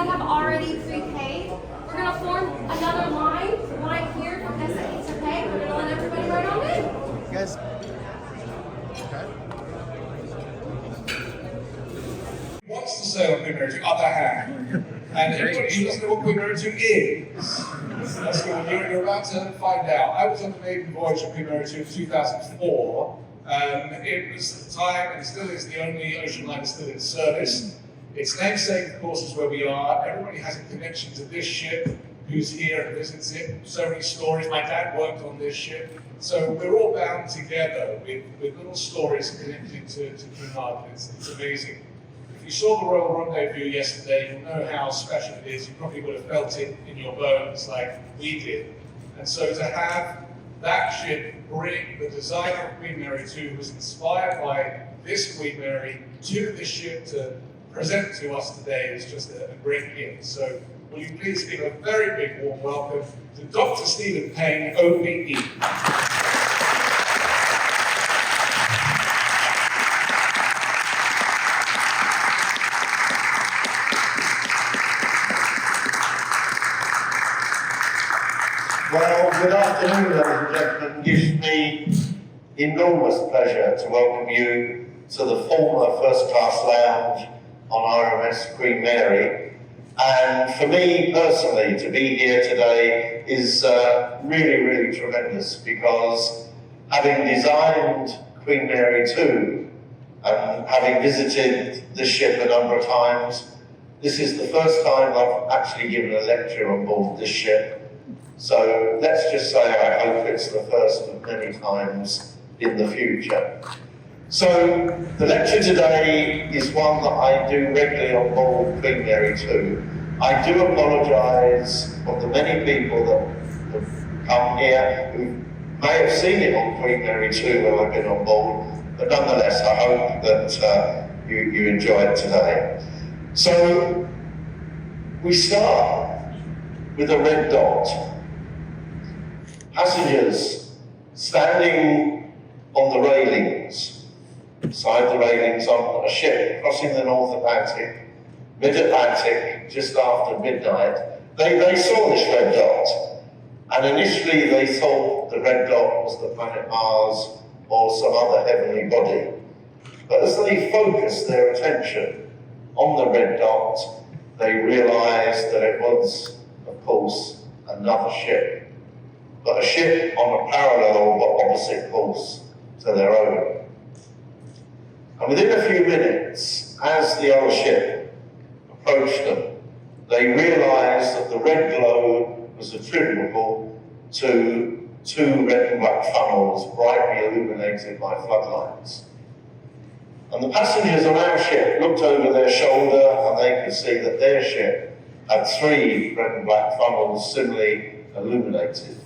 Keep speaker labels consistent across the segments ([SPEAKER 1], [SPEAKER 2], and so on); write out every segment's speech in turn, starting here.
[SPEAKER 1] that have already prepaid. We're going to form another line right here for SAE to pay. We're going to let everybody right on in.
[SPEAKER 2] You guys.
[SPEAKER 3] What's the sale of Queen Mary 2? Other hand. And anybody who doesn't know what Queen Mary 2 is, that's what you're about to find out. I was on the maiden voyage of Queen Mary 2 in 2004. It was at the time, and still is, the only ocean liner still in service. Its namesake, of course, is where we are. Everybody has a connection to this ship, who's here and visits it. So many stories. My dad worked on this ship. So we're all bound together with little stories connected to Cunard. It's amazing. If you saw the Royal Rendezvous yesterday, you'll know how special it is. You probably would have felt it in your bones like we did. And so to have that ship bring the designer of Queen Mary 2, who was inspired by this Queen Mary, to this ship to present to us today is just a great gift. So will you please give a very big warm welcome to Dr. Stephen Payne, OBE.
[SPEAKER 4] Well, good afternoon, ladies and gentlemen. It gives me enormous pleasure to welcome you to the former first-class lounge on RMS Queen Mary. And for me personally, to be here today is really, really tremendous, because having designed Queen Mary 2 and having visited this ship a number of times, this is the first time I've actually given a lecture on board this ship. So let's just say I hope it's the first of many times in the future. So the lecture today is one that I do regularly on board Queen Mary 2. I do apologise of the many people that have come here who may have seen it on Queen Mary 2 when I've been on board, but nonetheless I hope that you enjoy it today. So we start with a red dot. Passengers standing on the railings, beside the railings on a ship crossing the North Atlantic, mid-Atlantic, just after midnight, they saw this red dot. And initially they thought the red dot was the planet Mars or some other heavenly body. But as they focused their attention on the red dot, they realized that it was, of course, another ship. But a ship on a parallel but opposite course to their own. And within a few minutes, as the other ship approached them, they realized that the red glow was attributable to two red and black funnels brightly illuminated by floodlights. And the passengers on our ship looked over their shoulder and they could see that their ship had three red and black funnels similarly illuminated.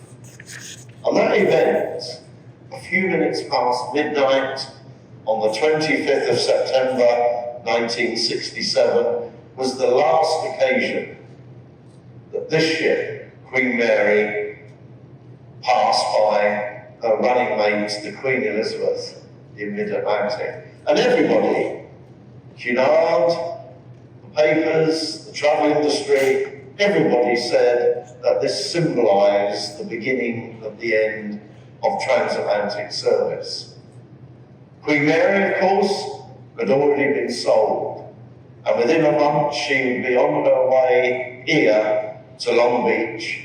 [SPEAKER 4] On that event, a few minutes past midnight, on the 25th of September 1967, was the last occasion that this ship, Queen Mary, passed by her running mate, the Queen Elizabeth, in mid-Atlantic. And everybody, Cunard, the papers, the travel industry, everybody said that this symbolised the beginning of the end of transatlantic service. Queen Mary, of course, had already been sold, and within a month she would be on her way here to Long Beach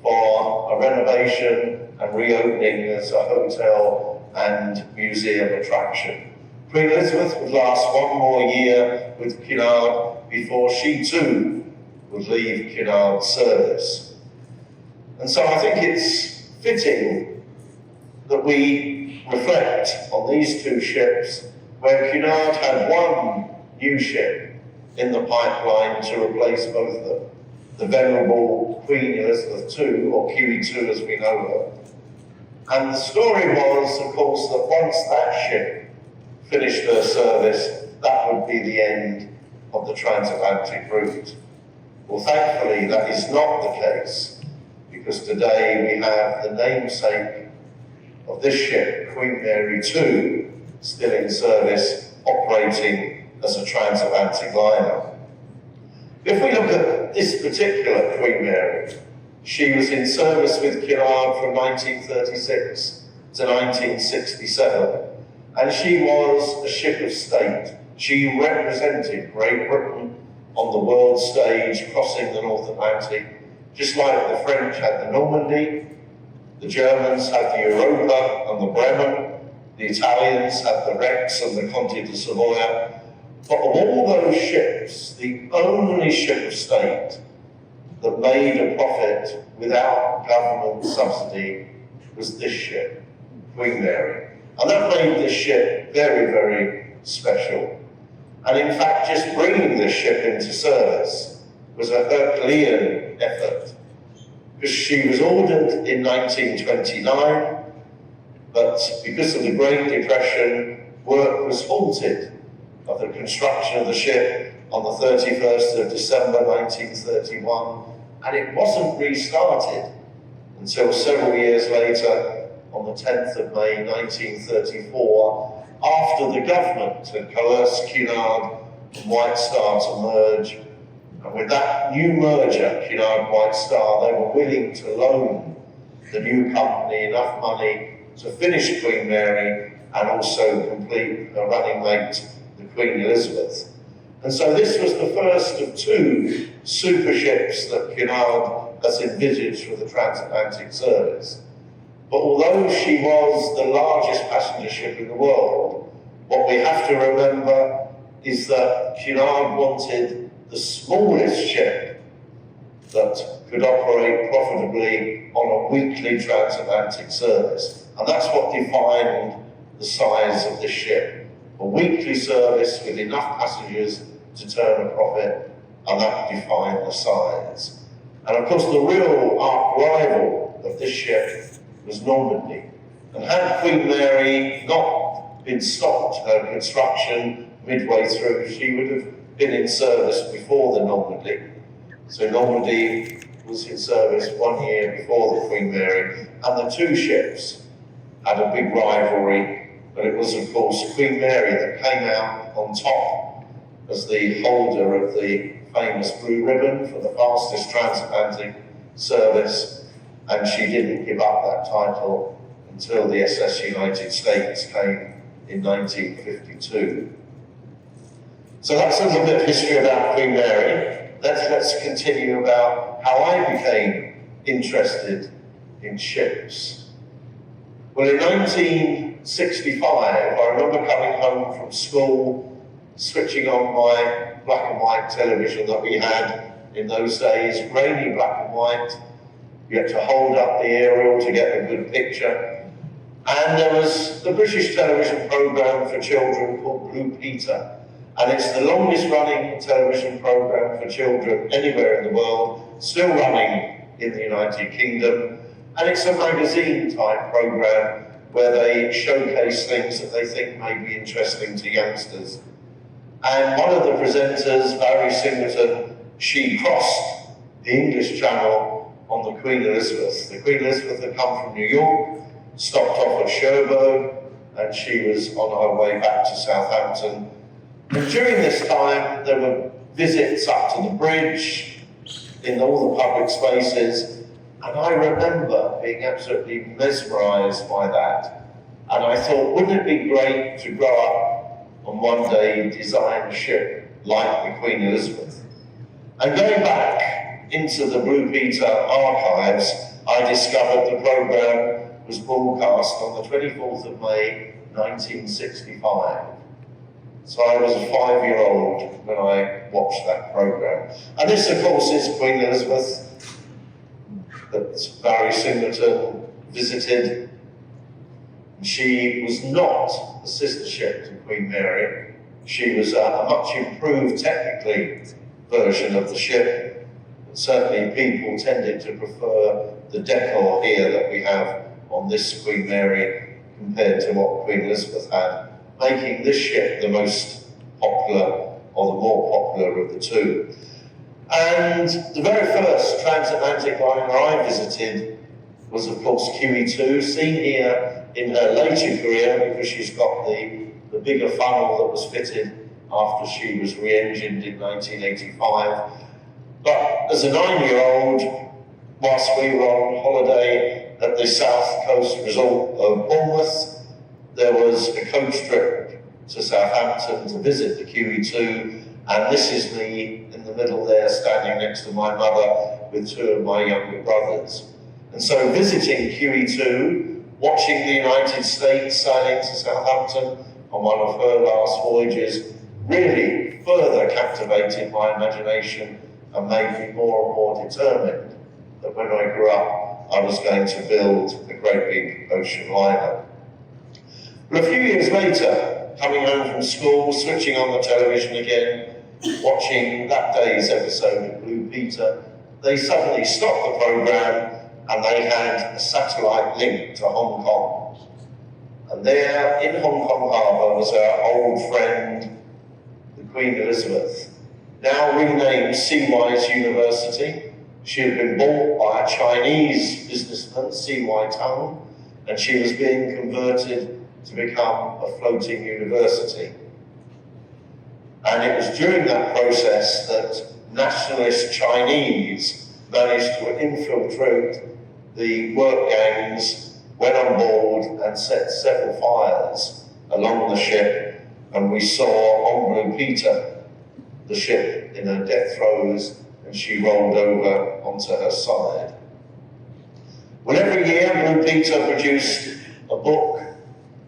[SPEAKER 4] for a renovation and reopening as a hotel and museum attraction. Queen Elizabeth would last one more year with Cunard before she too would leave Cunard service. And so I think it's fitting that we reflect on these two ships, where Cunard had one new ship in the pipeline to replace both of them, the venerable Queen Elizabeth II, or QE2 as we know her. And the story was, of course, that once that ship finished her service, that would be the end of the transatlantic route. Well, thankfully, that is not the case, because today we have the namesake of this ship, Queen Mary 2, still in service, operating as a transatlantic liner. If we look at this particular Queen Mary, she was in service with Cunard from 1936 to 1967, and she was a ship of state. She represented Great Britain on the world stage, crossing the North Atlantic, just like the French had the Normandy, the Germans had the Europa and the Bremen, the Italians had the Rex and the Conte de Savoia. But of all those ships, the only ship of state that made a profit without government subsidy was this ship, Queen Mary. And that made this ship very, very special. And in fact, just bringing this ship into service was a Herculean effort, because she was ordered in 1929, but because of the Great Depression, work was halted of the construction of the ship on the 31st of December 1931, and it wasn't restarted until several years later, on the 10th of May 1934, after the government had coerced Cunard and White Star to merge. And with that new merger, Cunard White Star, they were willing to loan the new company enough money to finish Queen Mary and also complete her running mate, the Queen Elizabeth. And so this was the first of two super ships that Cunard has envisaged for the transatlantic service. But although she was the largest passenger ship in the world, what we have to remember is that Cunard wanted the smallest ship that could operate profitably on a weekly transatlantic service. And that's what defined the size of this ship. A weekly service with enough passengers to turn a profit, and that defined the size. And of course, the real arch rival of this ship was Normandy. And had Queen Mary not been stopped her construction midway through, she would have been in service before the Normandy. So Normandy was in service 1 year before the Queen Mary, and the two ships had a big rivalry, but it was of course Queen Mary that came out on top as the holder of the famous blue ribbon for the fastest transatlantic service, and she didn't give up that title until the SS United States came in 1952. So that's a little bit of history about Queen Mary. Let's continue about how I became interested in ships. Well, in 1965, I remember coming home from school, switching on my black and white television that we had in those days, grainy black and white. You had to hold up the aerial to get a good picture. And there was the British television programme for children called Blue Peter. And it's the longest running television programme for children anywhere in the world, still running in the United Kingdom. And it's a magazine type programme where they showcase things that they think may be interesting to youngsters. And one of the presenters, Barry Singleton, she crossed the English Channel on the Queen Elizabeth. The Queen Elizabeth had come from New York, stopped off at Cherbourg, and she was on her way back to Southampton. And during this time, there were visits up to the bridge, in all the public spaces, and I remember being absolutely mesmerised by that. And I thought, wouldn't it be great to grow up and one day design a ship like the Queen Elizabeth? And going back into the Blue Peter archives, I discovered the programme was broadcast on the 24th of May, 1965. So I was a 5-year-old when I watched that programme. And this, of course, is Queen Elizabeth that Barry Singleton visited. She was not a sister ship to Queen Mary. She was a much improved technically version of the ship. But certainly people tended to prefer the decor here that we have on this Queen Mary compared to what Queen Elizabeth had, making this ship the most popular, or the more popular of the two. And the very first transatlantic liner I visited was, of course, QE2, seen here in her later career because she's got the bigger funnel that was fitted after she was re-engined in 1985. But as a 9-year-old, whilst we were on holiday at the South Coast resort of Bournemouth, there was a coach trip to Southampton to visit the QE2, and this is me in the middle there, standing next to my mother with 2 of my younger brothers. And so visiting QE2, watching the United States sailing to Southampton on one of her last voyages, really further captivated my imagination and made me more and more determined that when I grew up, I was going to build a great big ocean liner. But a few years later, coming home from school, switching on the television again, watching that day's episode of Blue Peter, they suddenly stopped the programme and they had a satellite link to Hong Kong. And there in Hong Kong Harbour was our old friend, the Queen Elizabeth, now renamed Seawise University. She had been bought by a Chinese businessman, C.Y. Tung, and she was being converted to become a floating university. And it was during that process that nationalist Chinese managed to infiltrate the work gangs, went on board and set several fires along the ship, and we saw on Blue Peter the ship in her death throes, and she rolled over onto her side. Well, every year Blue Peter produced a book,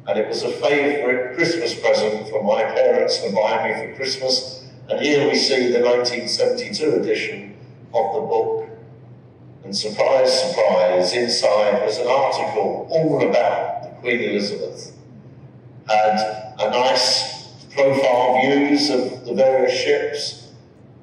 [SPEAKER 4] and it was a favourite Christmas present for my parents to buy me for Christmas. And here we see the 1972 edition of the book. And surprise, surprise, inside was an article all about the Queen Elizabeth. Had a nice profile views of the various ships,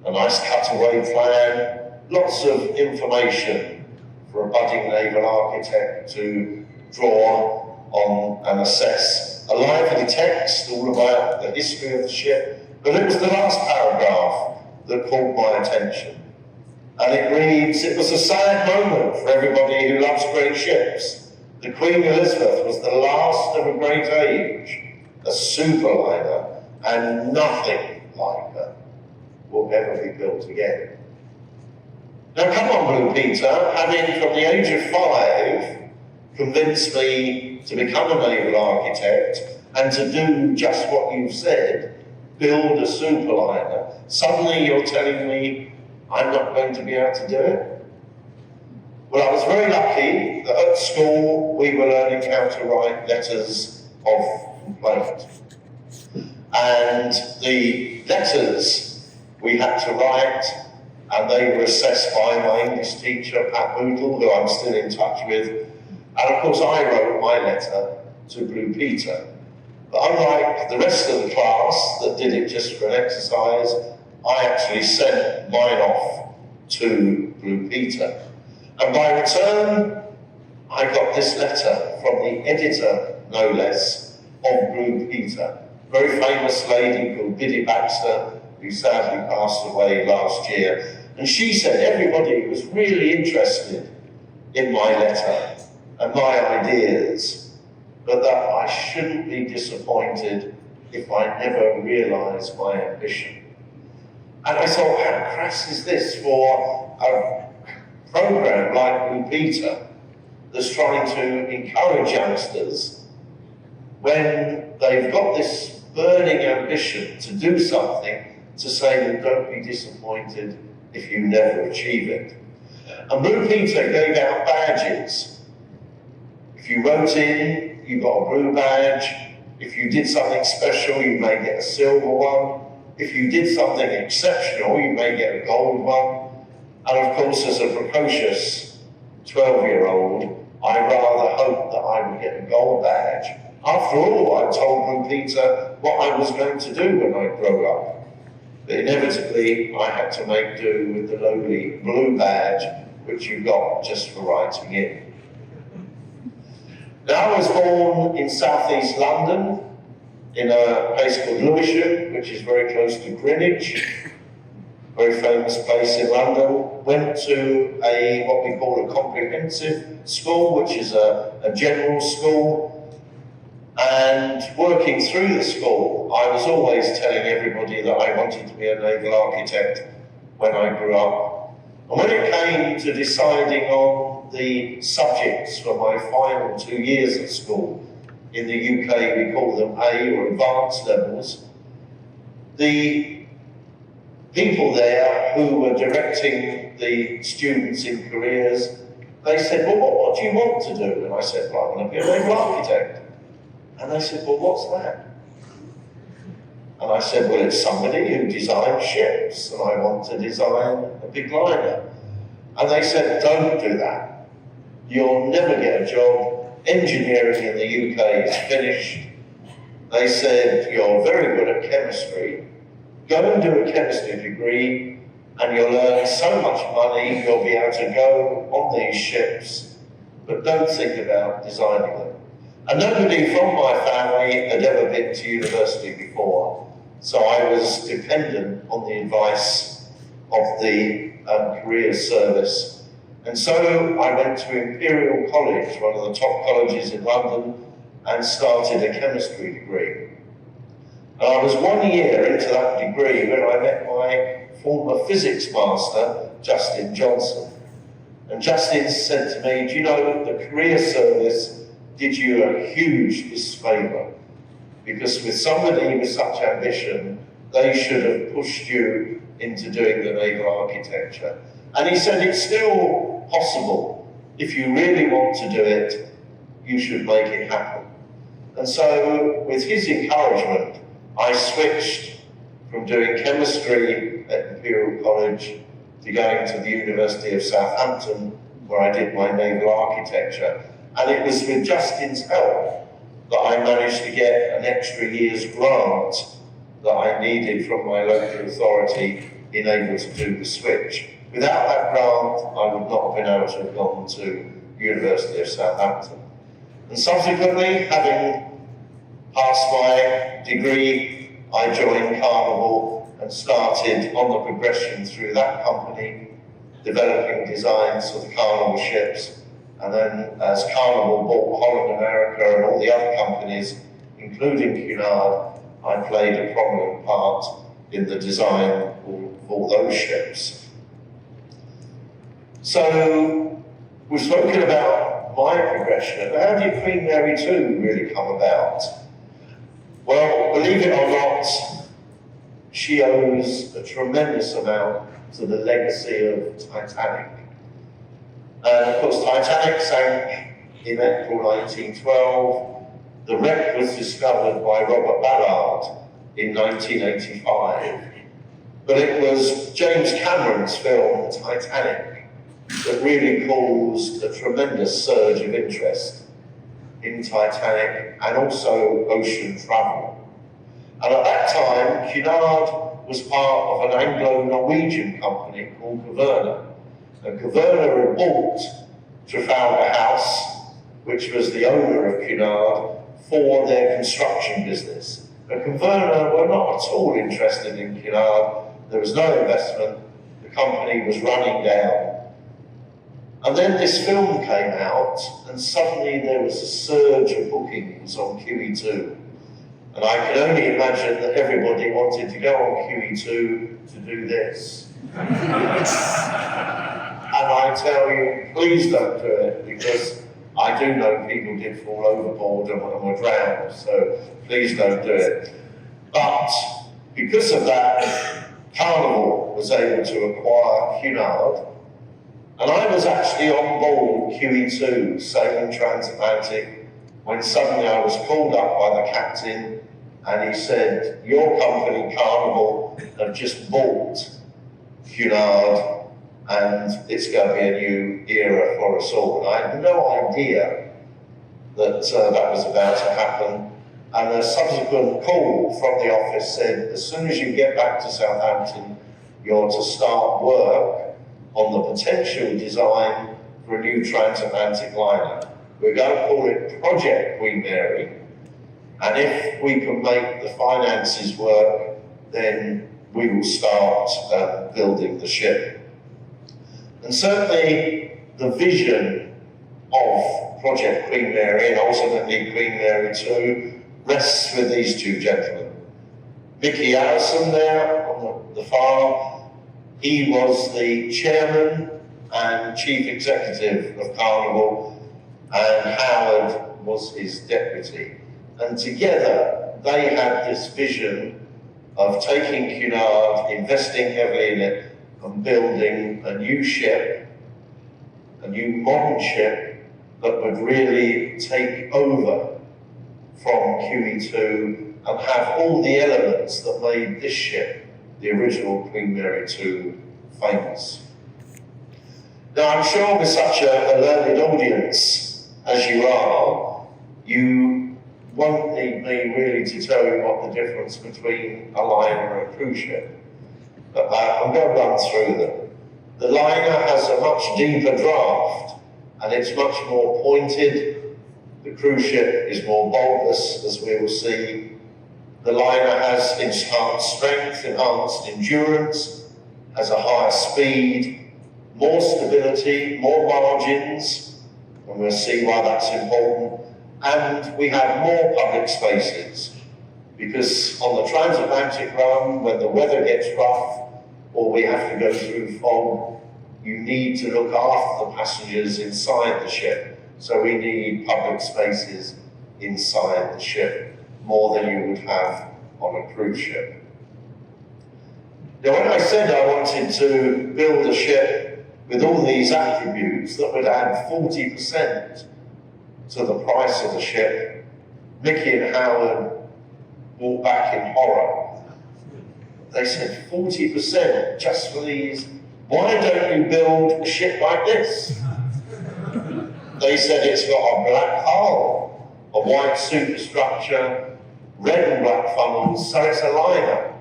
[SPEAKER 4] a nice cutaway plan, lots of information for a budding naval architect to draw on and assess. A lively text all about the history of the ship, but it was the last paragraph that caught my attention. And it reads, "It was a sad moment for everybody who loves great ships. The Queen Elizabeth was the last of a great age, a superliner, and nothing like her will ever be built again." Now come on, Blue Peter, having from the age of 5 convinced me to become a naval architect and to do just what you've said, build a superliner. Suddenly you're telling me I'm not going to be able to do it? Well, I was very lucky that at school we were learning how to write letters of complaint. And the letters we had to write, and they were assessed by my English teacher, Pat Boodle, who I'm still in touch with. And of course I wrote my letter to Blue Peter. But unlike the rest of the class that did it just for an exercise, I actually sent mine off to Blue Peter. And by return, I got this letter from the editor, no less, of Blue Peter. A very famous lady called Biddy Baxter, who sadly passed away last year. And she said everybody was really interested in my letter and my ideas, but that I shouldn't be disappointed if I never realise my ambition. And I thought, how crass is this for a programme like Blue Peter that's trying to encourage youngsters when they've got this burning ambition to do something, to say that don't be disappointed if you never achieve it. And Blue Peter gave out badges. If you wrote in, you got a blue badge. If you did something special, you may get a silver one. If you did something exceptional, you may get a gold one. And of course, as a precocious 12-year-old, I rather hoped that I would get a gold badge. After all, I told Blue Peter what I was going to do when I grew up. But inevitably, I had to make do with the lowly blue badge, which you got just for writing in. Now, I was born in southeast London, in a place called Lewisham, which is very close to Greenwich, very famous place in London. Went to what we call a comprehensive school, which is a general school. And working through the school, I was always telling everybody that I wanted to be a naval architect when I grew up. And when it came to deciding on the subjects for my final 2 years at school, in the UK we call them A or advanced levels, the people there who were directing the students in careers, they said, well, what do you want to do? And I said, well, I want to be a naval architect. And they said, well, what's that? And I said, well, it's somebody who designs ships, and I want to design a big liner. And they said, don't do that. You'll never get a job. Engineering in the UK is finished. They said, you're very good at chemistry. Go and do a chemistry degree, and you'll earn so much money, you'll be able to go on these ships, but don't think about designing them. And nobody from my family had ever been to university before, so I was dependent on the advice of the career service. And so I went to Imperial College, one of the top colleges in London, and started a chemistry degree. And I was 1 year into that degree when I met my former physics master, Justin Johnson. And Justin said to me, do you know, the career service did you a huge disfavour, because with somebody with such ambition, they should have pushed you into doing the naval architecture. And he said, it's still possible. If you really want to do it, you should make it happen. And so, with his encouragement, I switched from doing chemistry at Imperial College to going to the University of Southampton, where I did my naval architecture. And it was with Justin's help that I managed to get an extra year's grant that I needed from my local authority in able to do the switch. Without that grant, I would not have been able to have gone to University of Southampton. And subsequently, having passed my degree, I joined Carnival and started on the progression through that company, developing designs for the Carnival ships. And then as Carnival bought Holland America and all the other companies, including Cunard, I played a prominent part in the design of all those ships. So we've spoken about my progression, but how did Queen Mary 2 really come about? Well, believe it or not, she owes a tremendous amount to the legacy of Titanic. And of course, Titanic sank in April 1912. The wreck was discovered by Robert Ballard in 1985. But it was James Cameron's film, Titanic, that really caused a tremendous surge of interest in Titanic and also ocean travel. And at that time, Cunard was part of an Anglo-Norwegian company called Governa. And Governa had bought Trafalgar House, which was the owner of Cunard, for their construction business. But Governa were not at all interested in Cunard. There was no investment. The company was running down. And then this film came out, and suddenly there was a surge of bookings on QE2. And I can only imagine that everybody wanted to go on QE2 to do this. And I tell you, please don't do it, because I do know people did fall overboard and were drowned, so please don't do it. But because of that, Carnival was able to acquire Cunard, and I was actually on board QE2, sailing transatlantic, when suddenly I was called up by the captain, and he said, your company, Carnival, have just bought Cunard, and it's going to be a new era for us all. And I had no idea that that was about to happen. And a subsequent call from the office said, as soon as you get back to Southampton, you're to start work on the potential design for a new transatlantic liner. We're going to call it Project Queen Mary. And if we can make the finances work, then we will start building the ship. And certainly the vision of Project Queen Mary, and ultimately Queen Mary 2, rests with these two gentlemen. Mickey Allison there on the far, He was the chairman and chief executive of Carnival, and Howard was his deputy. And together, they had this vision of taking Cunard, investing heavily in it, and building a new ship, a new modern ship that would really take over from QE2 and have all the elements that made this ship, the original Queen Mary 2, famous. Now, I'm sure with such a learned audience as you are, you won't need me really to tell you what the difference between a liner and a cruise ship. But I'm going to run through them. The liner has a much deeper draft, and it's much more pointed. The cruise ship is more bulbous, as we will see. The liner has enhanced strength, enhanced endurance, has a higher speed, more stability, more margins, and we'll see why that's important. And we have more public spaces, because on the transatlantic run, when the weather gets rough, or we have to go through fog, you need to look after the passengers inside the ship. So we need public spaces inside the ship, more than you would have on a cruise ship. Now, when I said I wanted to build a ship with all these attributes that would add 40% to the price of the ship, Mickey and Howard walked back in horror. They said, 40% just for these? Why don't you build a ship like this? They said it's got a black hull, a white superstructure, red and black funnels, so it's a liner.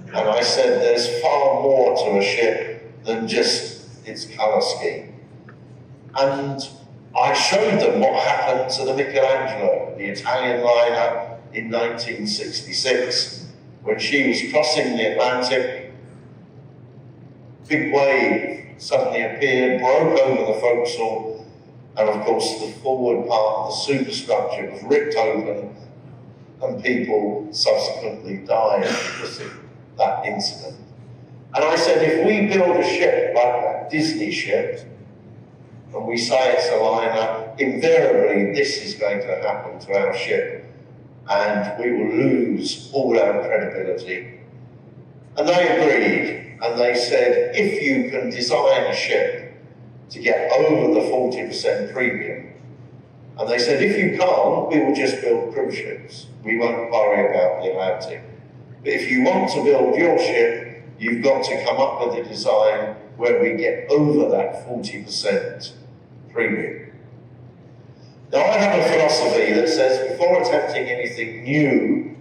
[SPEAKER 4] And I said there's far more to a ship than just its colour scheme. And I showed them what happened to the Michelangelo, the Italian liner, in 1966. When she was crossing the Atlantic, big wave suddenly appeared, broke over the forecastle, and of course the forward part of the superstructure was ripped open, and people subsequently died because of that incident. And I said, if we build a ship like that Disney ship, and we say it's a liner, invariably this is going to happen to our ship, and we will lose all our credibility. And they agreed, and they said, if you can design a ship to get over the 40% premium, and they said, if you can't, we will just build cruise ships. We won't worry about the Atlantic. But if you want to build your ship, you've got to come up with a design where we get over that 40% premium. Now, I have a philosophy that says before attempting anything new,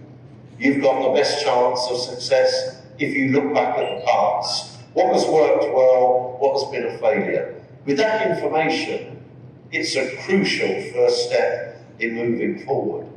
[SPEAKER 4] you've got the best chance of success if you look back at the past. What has worked well, what has been a failure? With that information, it's a crucial first step in moving forward.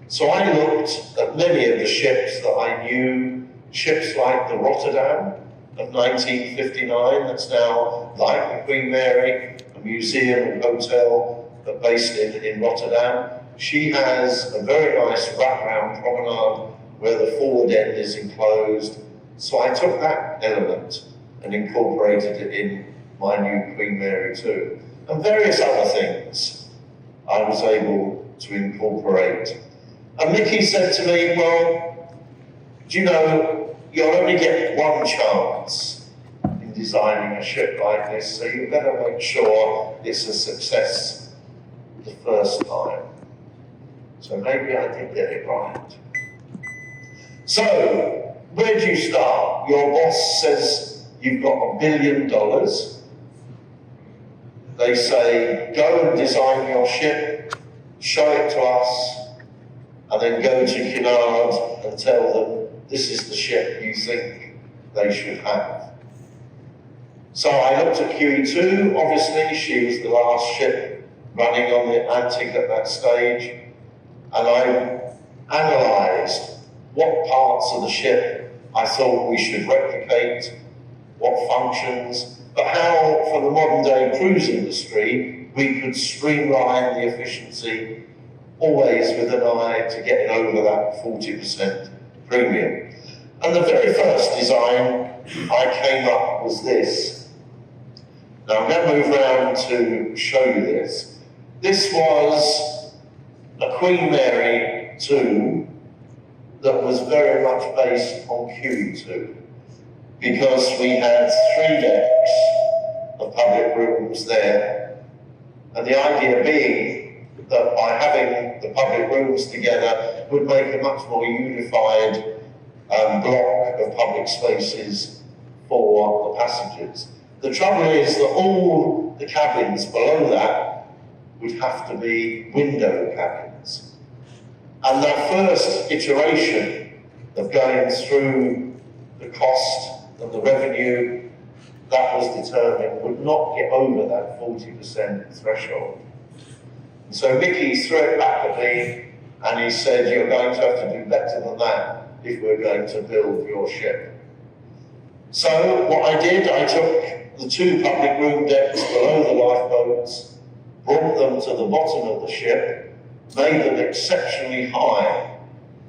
[SPEAKER 4] So I looked at many of the ships that I knew, ships like the Rotterdam of 1959, that's now like the Queen Mary, a museum and hotel based in Rotterdam. She has a very nice wraparound promenade where the forward end is enclosed. So I took that element and incorporated it in my new Queen Mary 2. And various other things I was able to incorporate. And Mickey said to me, well, do you know, you'll only get one chance in designing a ship like this, so you better make sure it's a success the first time. So maybe I did get it right. So, where do you start? Your boss says you've got $1 billion. They say, go and design your ship, show it to us, and then go to Cunard and tell them this is the ship you think they should have. So I looked at QE2, obviously she was the last ship running on the Atlantic at that stage, and I analysed what parts of the ship I thought we should replicate, what functions, but how, for the modern day cruise industry, we could streamline the efficiency, always with an eye to getting over that 40% premium. And the very first design I came up was this. Now I'm going to move around to show you this. This was a Queen Mary 2 that was very much based on QM2, because we had 3 decks of public rooms there, and the idea being that by having the public rooms together would make a much more unified block of public spaces for the passengers. The trouble is that all the cabins below that would have to be window cabins. And that first iteration of going through the cost and the revenue that was determined would not get over that 40% threshold. And so Mickey threw it back at me and he said, you're going to have to do better than that if we're going to build your ship. So what I did, I took the 2 public room decks below the lifeboats, brought them to the bottom of the ship, made them exceptionally high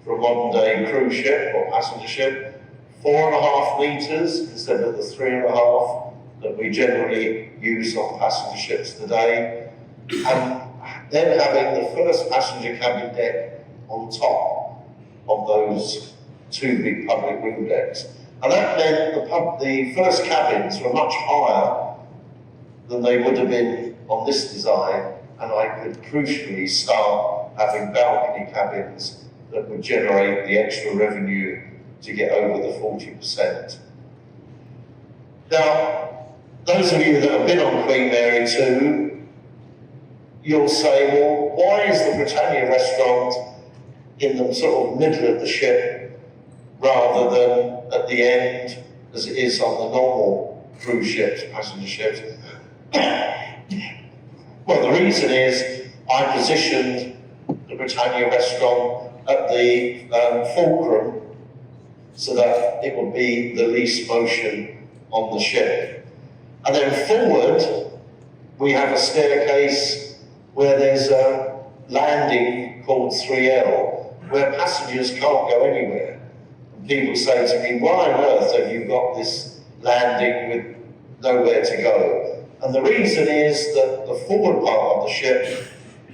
[SPEAKER 4] for a modern day cruise ship or passenger ship, 4.5 meters instead of the 3.5 that we generally use on passenger ships today, and then having the first passenger cabin deck on top of those 2 big public room decks. And that meant the first cabins were much higher than they would have been on this design, and I could crucially start having balcony cabins that would generate the extra revenue to get over the 40%. Now, those of you that have been on Queen Mary 2, you'll say, well, why is the Britannia restaurant in the sort of middle of the ship rather than at the end as it is on the normal cruise ships, passenger ships? Well, the reason is I positioned the Britannia restaurant at the fulcrum so that it would be the least motion on the ship. And then forward, we have a staircase where there's a landing called 3L, where passengers can't go anywhere. And people say to me, why on earth have you got this landing with nowhere to go? And the reason is that the forward part of the ship,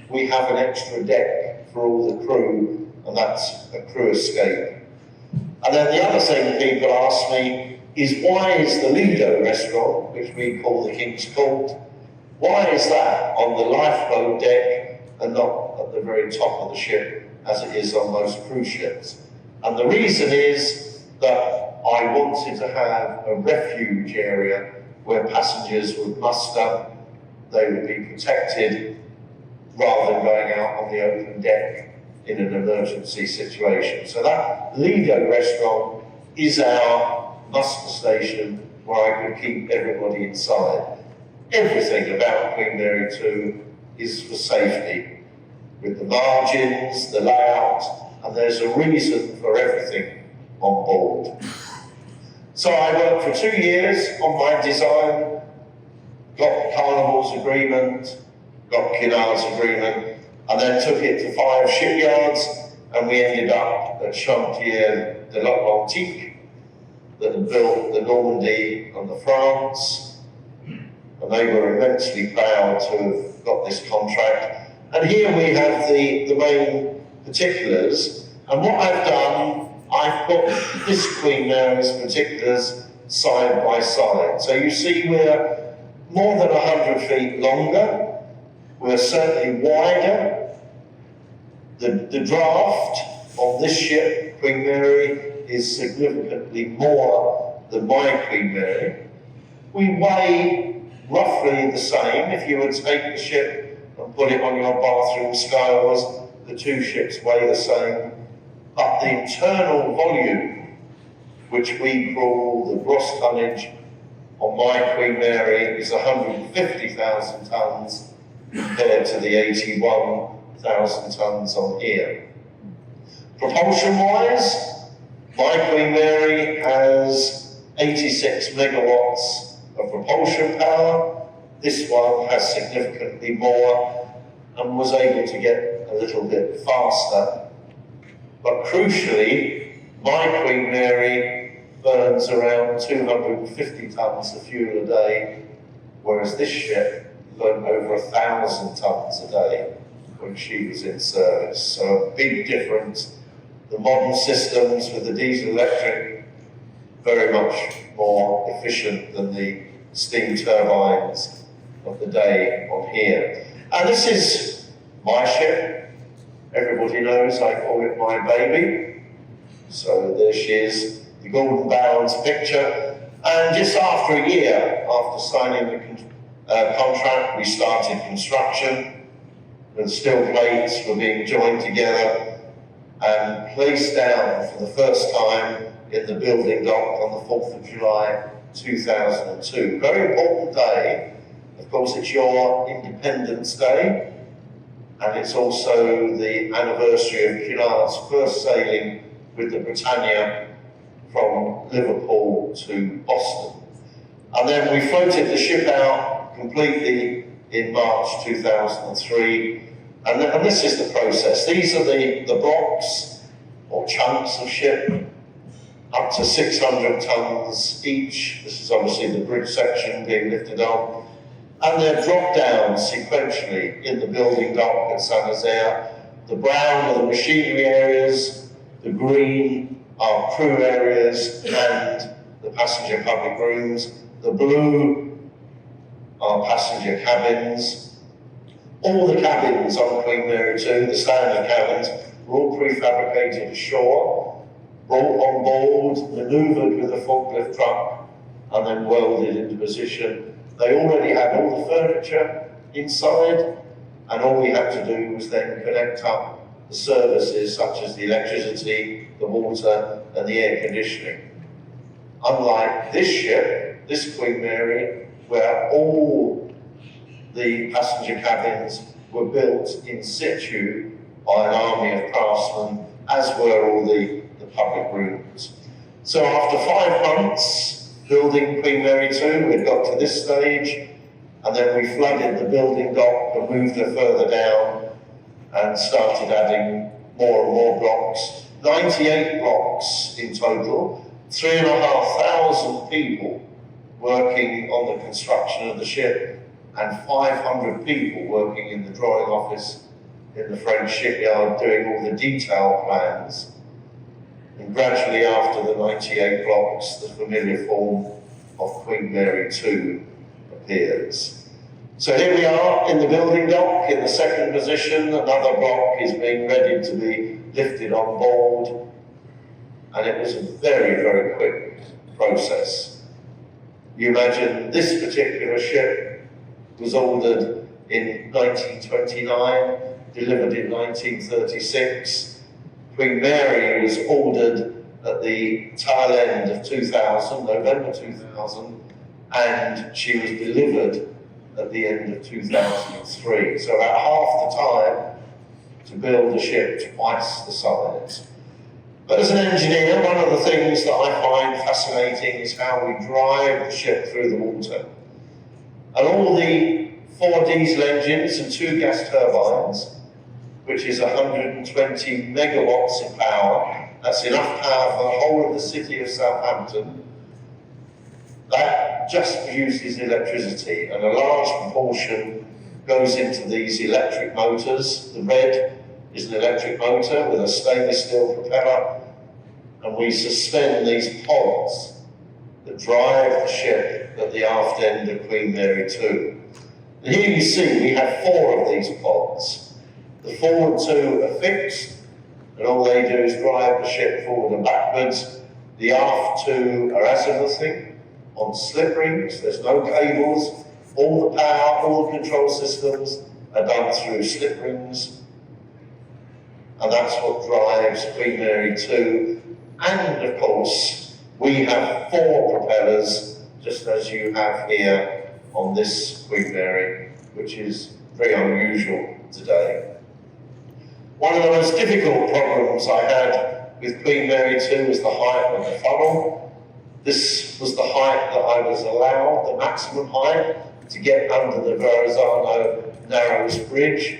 [SPEAKER 4] we have an extra deck for all the crew, and that's a crew escape. And then the other thing people ask me is, why is the Lido restaurant, which we call the King's Court, why is that on the lifeboat deck and not at the very top of the ship, as it is on most cruise ships? And the reason is that I wanted to have a refuge area where passengers would muster, they would be protected, rather than going out on the open deck in an emergency situation. So that Lido restaurant is our muster station where I could keep everybody inside. Everything about Queen Mary 2 is for safety, with the margins, the layout, and there's a reason for everything on board. So I worked for 2 years on my design, got Carnival's agreement, got Cunard's agreement, and then took it to 5 shipyards, and we ended up at Chantier de l'Atlantique, that had built the Normandy and the France, and they were immensely proud to have got this contract. And here we have the main particulars, and what I've done, I've put this Queen Mary's particulars side by side. So you see we're more than 100 feet longer, we're certainly wider. The draft on this ship, Queen Mary, is significantly more than my Queen Mary. We weigh roughly the same. If you would take the ship and put it on your bathroom scales, the 2 ships weigh the same. But the internal volume, which we call the gross tonnage on my Queen Mary, is 150,000 tonnes compared to the 81,000 tonnes on here. Propulsion-wise, my Queen Mary has 86 megawatts of propulsion power. This one has significantly more and was able to get a little bit faster. But crucially, My Queen Mary burns around 250 tonnes of fuel a day, whereas this ship burned over 1,000 tonnes a day when she was in service. So a big difference. The modern systems with the diesel electric, very much more efficient than the steam turbines of the day on here. And this is my ship. Everybody knows I call it my baby. So there she is, the Golden Barrels picture. And just after a year, after signing the contract, we started construction. The steel plates were being joined together and placed down for the first time in the building dock on the 4th of July 2002. Very important day. Of course, it's your Independence Day, and it's also the anniversary of Cunard's first sailing with the Britannia from Liverpool to Boston. And then we floated the ship out completely in March 2003. And this is the process. These are the blocks or chunks of ship, up to 600 tonnes each. This is obviously the bridge section being lifted on. And they're dropped down sequentially in the building dock at Saint-Nazaire. The brown are the machinery areas, the green are crew areas and the passenger public rooms. The blue are passenger cabins. All the cabins on Queen Mary 2, the standard cabins, were all prefabricated ashore, brought on board, manoeuvred with a forklift truck, and then welded into position. They already had all the furniture inside, and all we had to do was then connect up the services such as the electricity, the water, and the air conditioning. Unlike this ship, this Queen Mary, where all the passenger cabins were built in situ by an army of craftsmen, as were all the public rooms. So after 5 months building Queen Mary 2, we'd got to this stage, and then we flooded the building dock and moved her further down and started adding more and more blocks. 98 blocks in total, 3,500 people working on the construction of the ship, and 500 people working in the drawing office in the French shipyard doing all the detail plans. And gradually after the 98 blocks, the familiar form of Queen Mary 2 appears. So here we are in the building dock in the second position. Another block is being ready to be lifted on board. And it was a very, very quick process. You imagine this particular ship was ordered in 1929, delivered in 1936. Queen Mary was ordered at the tail end of 2000, November 2000, and she was delivered at the end of 2003. So about half the time to build a ship twice the size. But as an engineer, one of the things that I find fascinating is how we drive the ship through the water. And all the 4 diesel engines and 2 gas turbines, which is 120 megawatts of power, that's enough power for the whole of the city of Southampton, that just produces electricity, and a large proportion goes into these electric motors. The red is an electric motor with a stainless steel propeller, and we suspend these pods that drive the ship at the aft end of Queen Mary 2. And here you see we have 4 of these pods. The forward 2 are fixed, and all they do is drive the ship forward and backwards. The aft 2 are azimuthing on slip rings. There's no cables. All the power, all the control systems are done through slip rings. And that's what drives Queen Mary 2. And of course, we have 4 propellers, just as you have here on this Queen Mary, which is very unusual today. One of the most difficult problems I had with Queen Mary 2 was the height of the funnel. This was the height that I was allowed, the maximum height, to get under the Verrazano Narrows Bridge.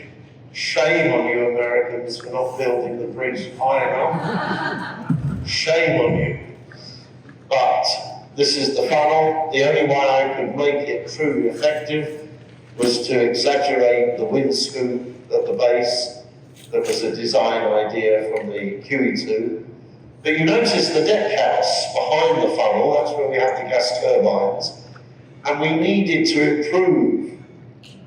[SPEAKER 4] Shame on you Americans for not building the bridge high enough. Shame on you. But this is the funnel. The only way I could make it truly effective was to exaggerate the wind scoop at the base. That was a design idea from the QE2. But you notice the deck house behind the funnel, that's where we have the gas turbines. And we needed to improve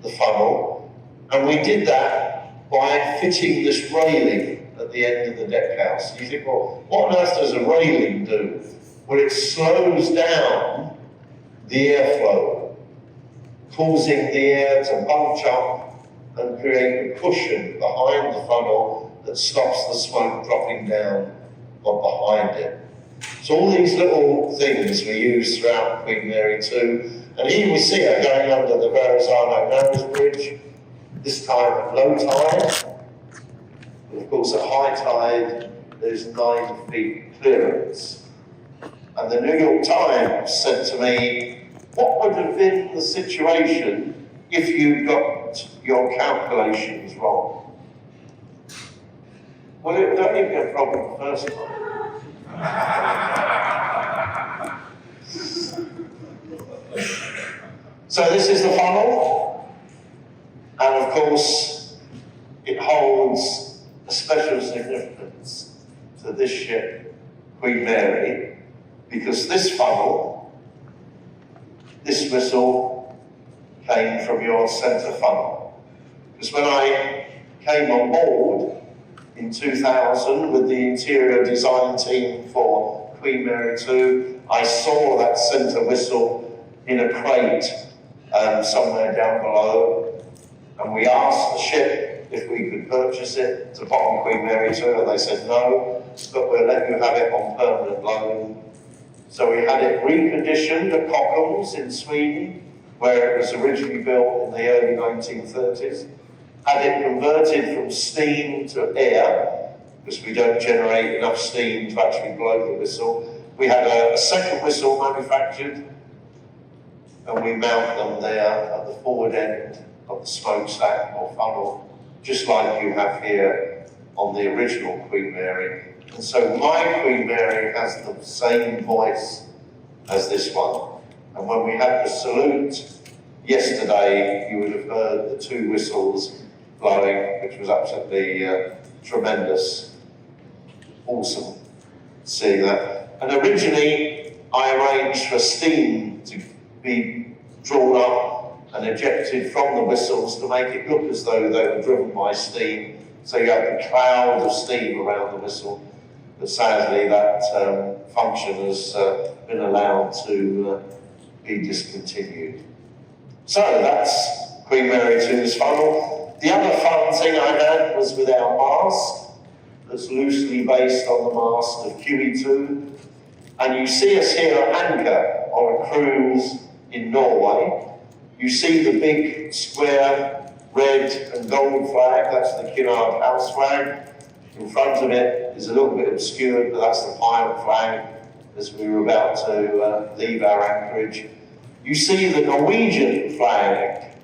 [SPEAKER 4] the funnel, and we did that by fitting this railing at the end of the deck house. You think, well, what on earth does a railing do? Well, it slows down the airflow, causing the air to bunch up and create a cushion behind the funnel that stops the smoke dropping down behind it. So all these little things we use throughout Queen Mary 2, and here we see her going under the Verrazano Nose Bridge, this time at low tide. But of course at high tide there's 9 feet clearance. And the New York Times said to me, what would have been the situation if you got your calculations wrong? Well, it would only be a problem the first time. So this is the funnel, and of course it holds a special significance to this ship, Queen Mary, because this funnel, this whistle, came from your centre funnel. Because when I came on board in 2000 with the interior design team for Queen Mary 2, I saw that centre whistle in a crate somewhere down below, and we asked the ship if we could purchase it to put on Queen Mary 2, and they said no, but we'll let you have it on permanent loan. So we had it reconditioned at Kockums in Sweden, where it was originally built in the early 1930s. Had it converted from steam to air, because we don't generate enough steam to actually blow the whistle. We had a second whistle manufactured, and we mount them there at the forward end of the smokestack or funnel, just like you have here on the original Queen Mary. And so my Queen Mary has the same voice as this one. And when we had the salute yesterday, you would have heard the 2 whistles blowing, which was absolutely tremendous. Awesome seeing that. And originally, I arranged for steam to be drawn up and ejected from the whistles to make it look as though they were driven by steam. So you have the cloud of steam around the whistle. But sadly, that function has been allowed to be discontinued. So that's Queen Mary 2's funnel. The other fun thing I had was with our mast, that's loosely based on the mast of QE2. And you see us here at anchor on a cruise in Norway. You see the big square red and gold flag, that's the Cunard house flag. In front of it is a little bit obscured, but that's the pirate flag as we were about to leave our anchorage. You see the Norwegian flag,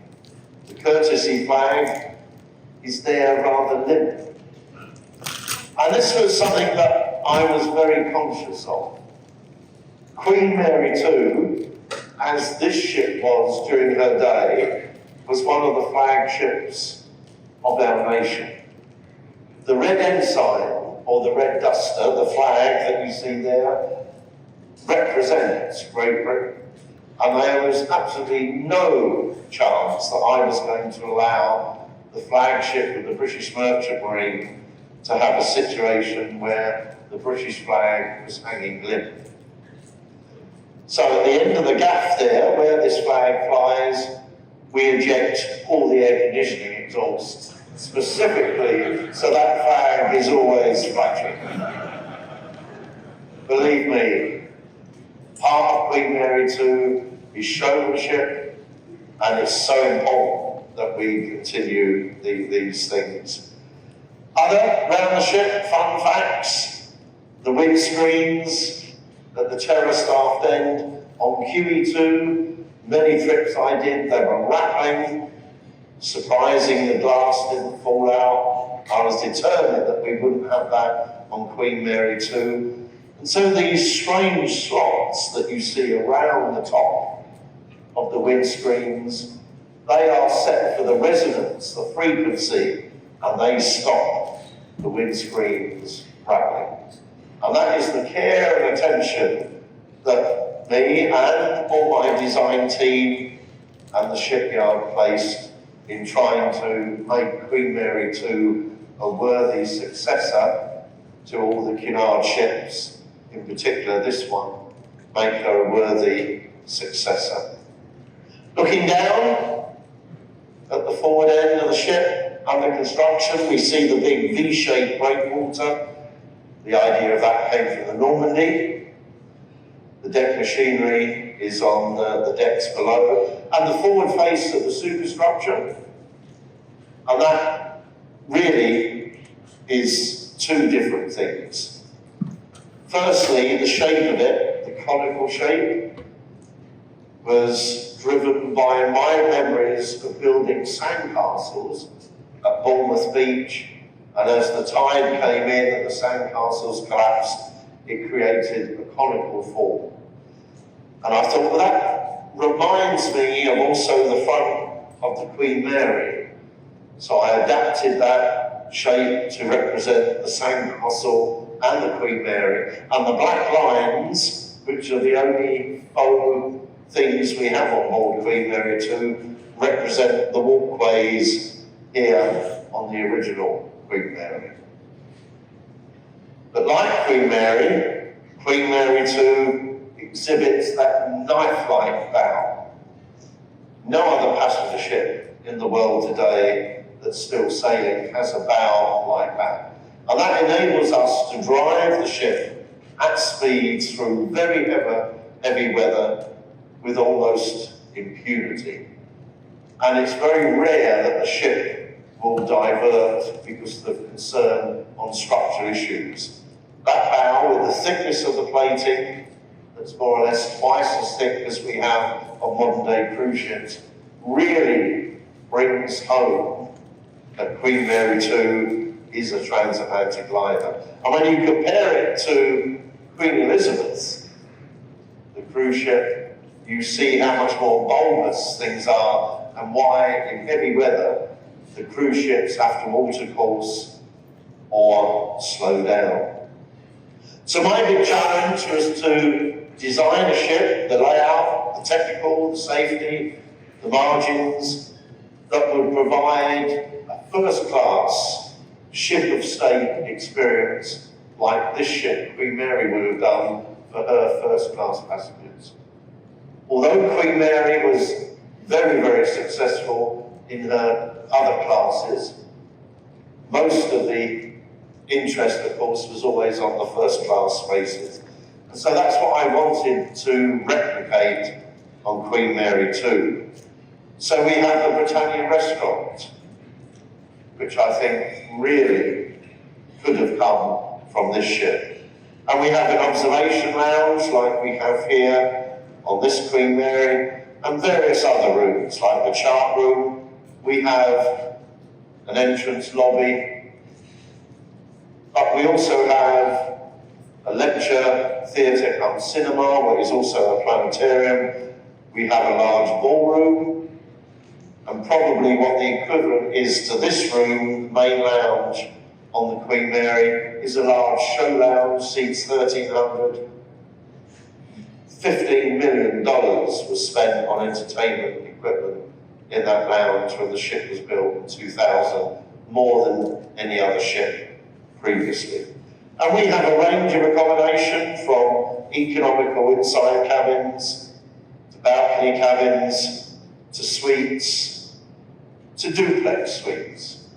[SPEAKER 4] the courtesy flag, is there rather limp. And this was something that I was very conscious of. Queen Mary 2, as this ship was during her day, was one of the flagships of our nation. The red ensign, or the red duster, the flag that you see there, represents Great Britain. And there was absolutely no chance that I was going to allow the flagship of the British Merchant Marine to have a situation where the British flag was hanging limp. So at the end of the gaff there, where this flag flies, we eject all the air conditioning exhausts, specifically so that flag is always flashing. Believe me, part of Queen Mary 2 is showmanship, and it's so important that we continue these things. Other round the ship, fun facts, the windscreens at the terrace aft end on QE2, many trips I did, they were rattling, surprising the glass didn't fall out. I was determined that we wouldn't have that on Queen Mary 2. And so these strange slots that you see around the top of the windscreens, they are set for the resonance, the frequency, and they stop the windscreens rattling. And that is the care and attention that me and all my design team and the shipyard placed in trying to make Queen Mary 2 a worthy successor to all the Cunard ships, in particular this one, make her a worthy successor. Looking down at the forward end of the ship under construction, we see the big V-shaped breakwater. The idea of that came from the Normandy. The deck machinery is on the decks below, and the forward face of the superstructure. And that really is two different things. Firstly, the shape of it, the conical shape, was driven by my memories of building sandcastles at Bournemouth Beach, and as the tide came in and the sandcastles collapsed, it created a conical form. And I thought, well, that reminds me of also the front of the Queen Mary. So I adapted that shape to represent the sandcastle and the Queen Mary. And the black lines, which are the only faux things we have on board Queen Mary 2, represent the walkways here on the original Queen Mary. But like Queen Mary 2 exhibits that knife-like bow. No other passenger ship in the world today that's still sailing has a bow like that. And that enables us to drive the ship at speeds through very heavy weather with almost impunity. And it's very rare that the ship will divert because of concern on structural issues. That bow, with the thickness of the plating, that's more or less twice as thick as we have on modern day cruise ships, really brings home that Queen Mary 2 is a transatlantic liner. And when you compare it to Queen Elizabeth, the cruise ship, you see how much more bulbous things are and why in heavy weather the cruise ships have to alter course or slow down. So my big challenge was to design a ship, the layout, the technical, the safety, the margins, that would provide a first-class ship of state experience like this ship, Queen Mary, would have done for her first-class passengers. Although Queen Mary was very, very successful in her other classes, most of the interest, of course, was always on the first-class spaces. And so that's what I wanted to replicate on Queen Mary 2. So we have the Britannia restaurant, which I think really could have come from this ship. And we have an observation lounge like we have here on this Queen Mary, and various other rooms like the chart room. We have an entrance lobby, but we also have a lecture theatre come cinema, where is also a planetarium. We have a large ballroom, and probably what the equivalent is to this room, main lounge on the Queen Mary, is a large show lounge, seats 1,300. $15 million was spent on entertainment equipment in that lounge when the ship was built in 2000, more than any other ship previously. And we have a range of accommodation from economical inside cabins, to balcony cabins, to suites, to duplex suites.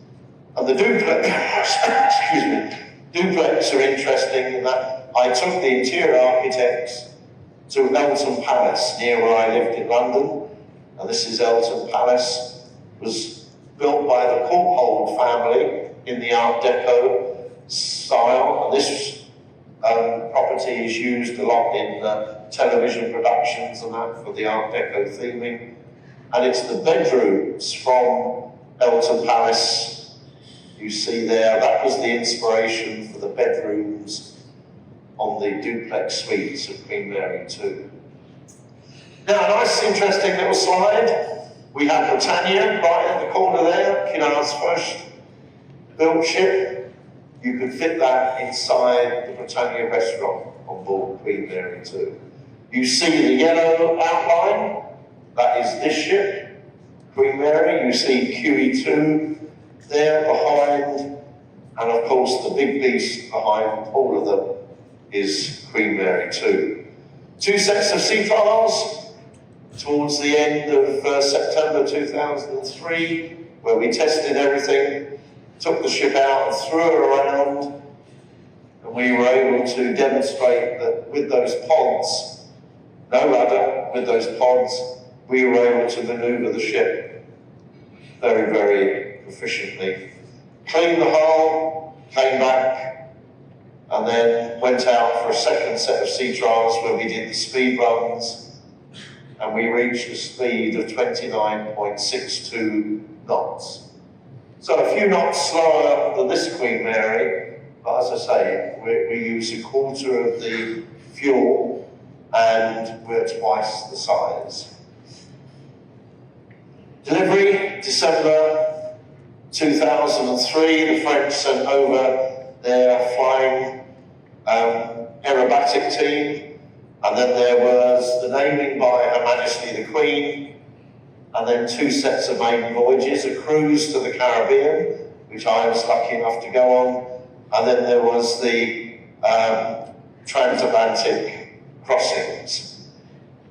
[SPEAKER 4] And the duplex, excuse me, duplex are interesting in that I took the interior architects to Eltham Palace, near where I lived in London. And this is Eltham Palace. It was built by the Courthold family in the Art Deco style. And this property is used a lot in television productions and that for the Art Deco theming. And it's the bedrooms from Eltham Palace you see there. That was the inspiration for the bedrooms on the duplex suites of Queen Mary 2. Now, a nice, interesting little slide. We have Britannia right in the corner there, Cunard's first built ship. You could fit that inside the Britannia restaurant on board Queen Mary 2. You see the yellow outline, that is this ship, Queen Mary. You see QE2 there behind, and of course the big beast behind all of them is Queen Mary 2. Two sets of sea trials towards the end of September 2003, where we tested everything, took the ship out and threw her around, and we were able to demonstrate that with those pods, no rudder, with those pods, we were able to maneuver the ship very, very proficiently. Cleaned the hull, came back, and then went out for a second set of sea trials where we did the speed runs, and we reached a speed of 29.62 knots. So a few knots slower than this Queen Mary, but as I say, we use a quarter of the fuel and we're twice the size. Delivery, December 2003, the French sent over their flying aerobatic team, and then there was the naming by Her Majesty the Queen, and then two sets of maiden voyages, a cruise to the Caribbean, which I was lucky enough to go on, and then there was the transatlantic crossings,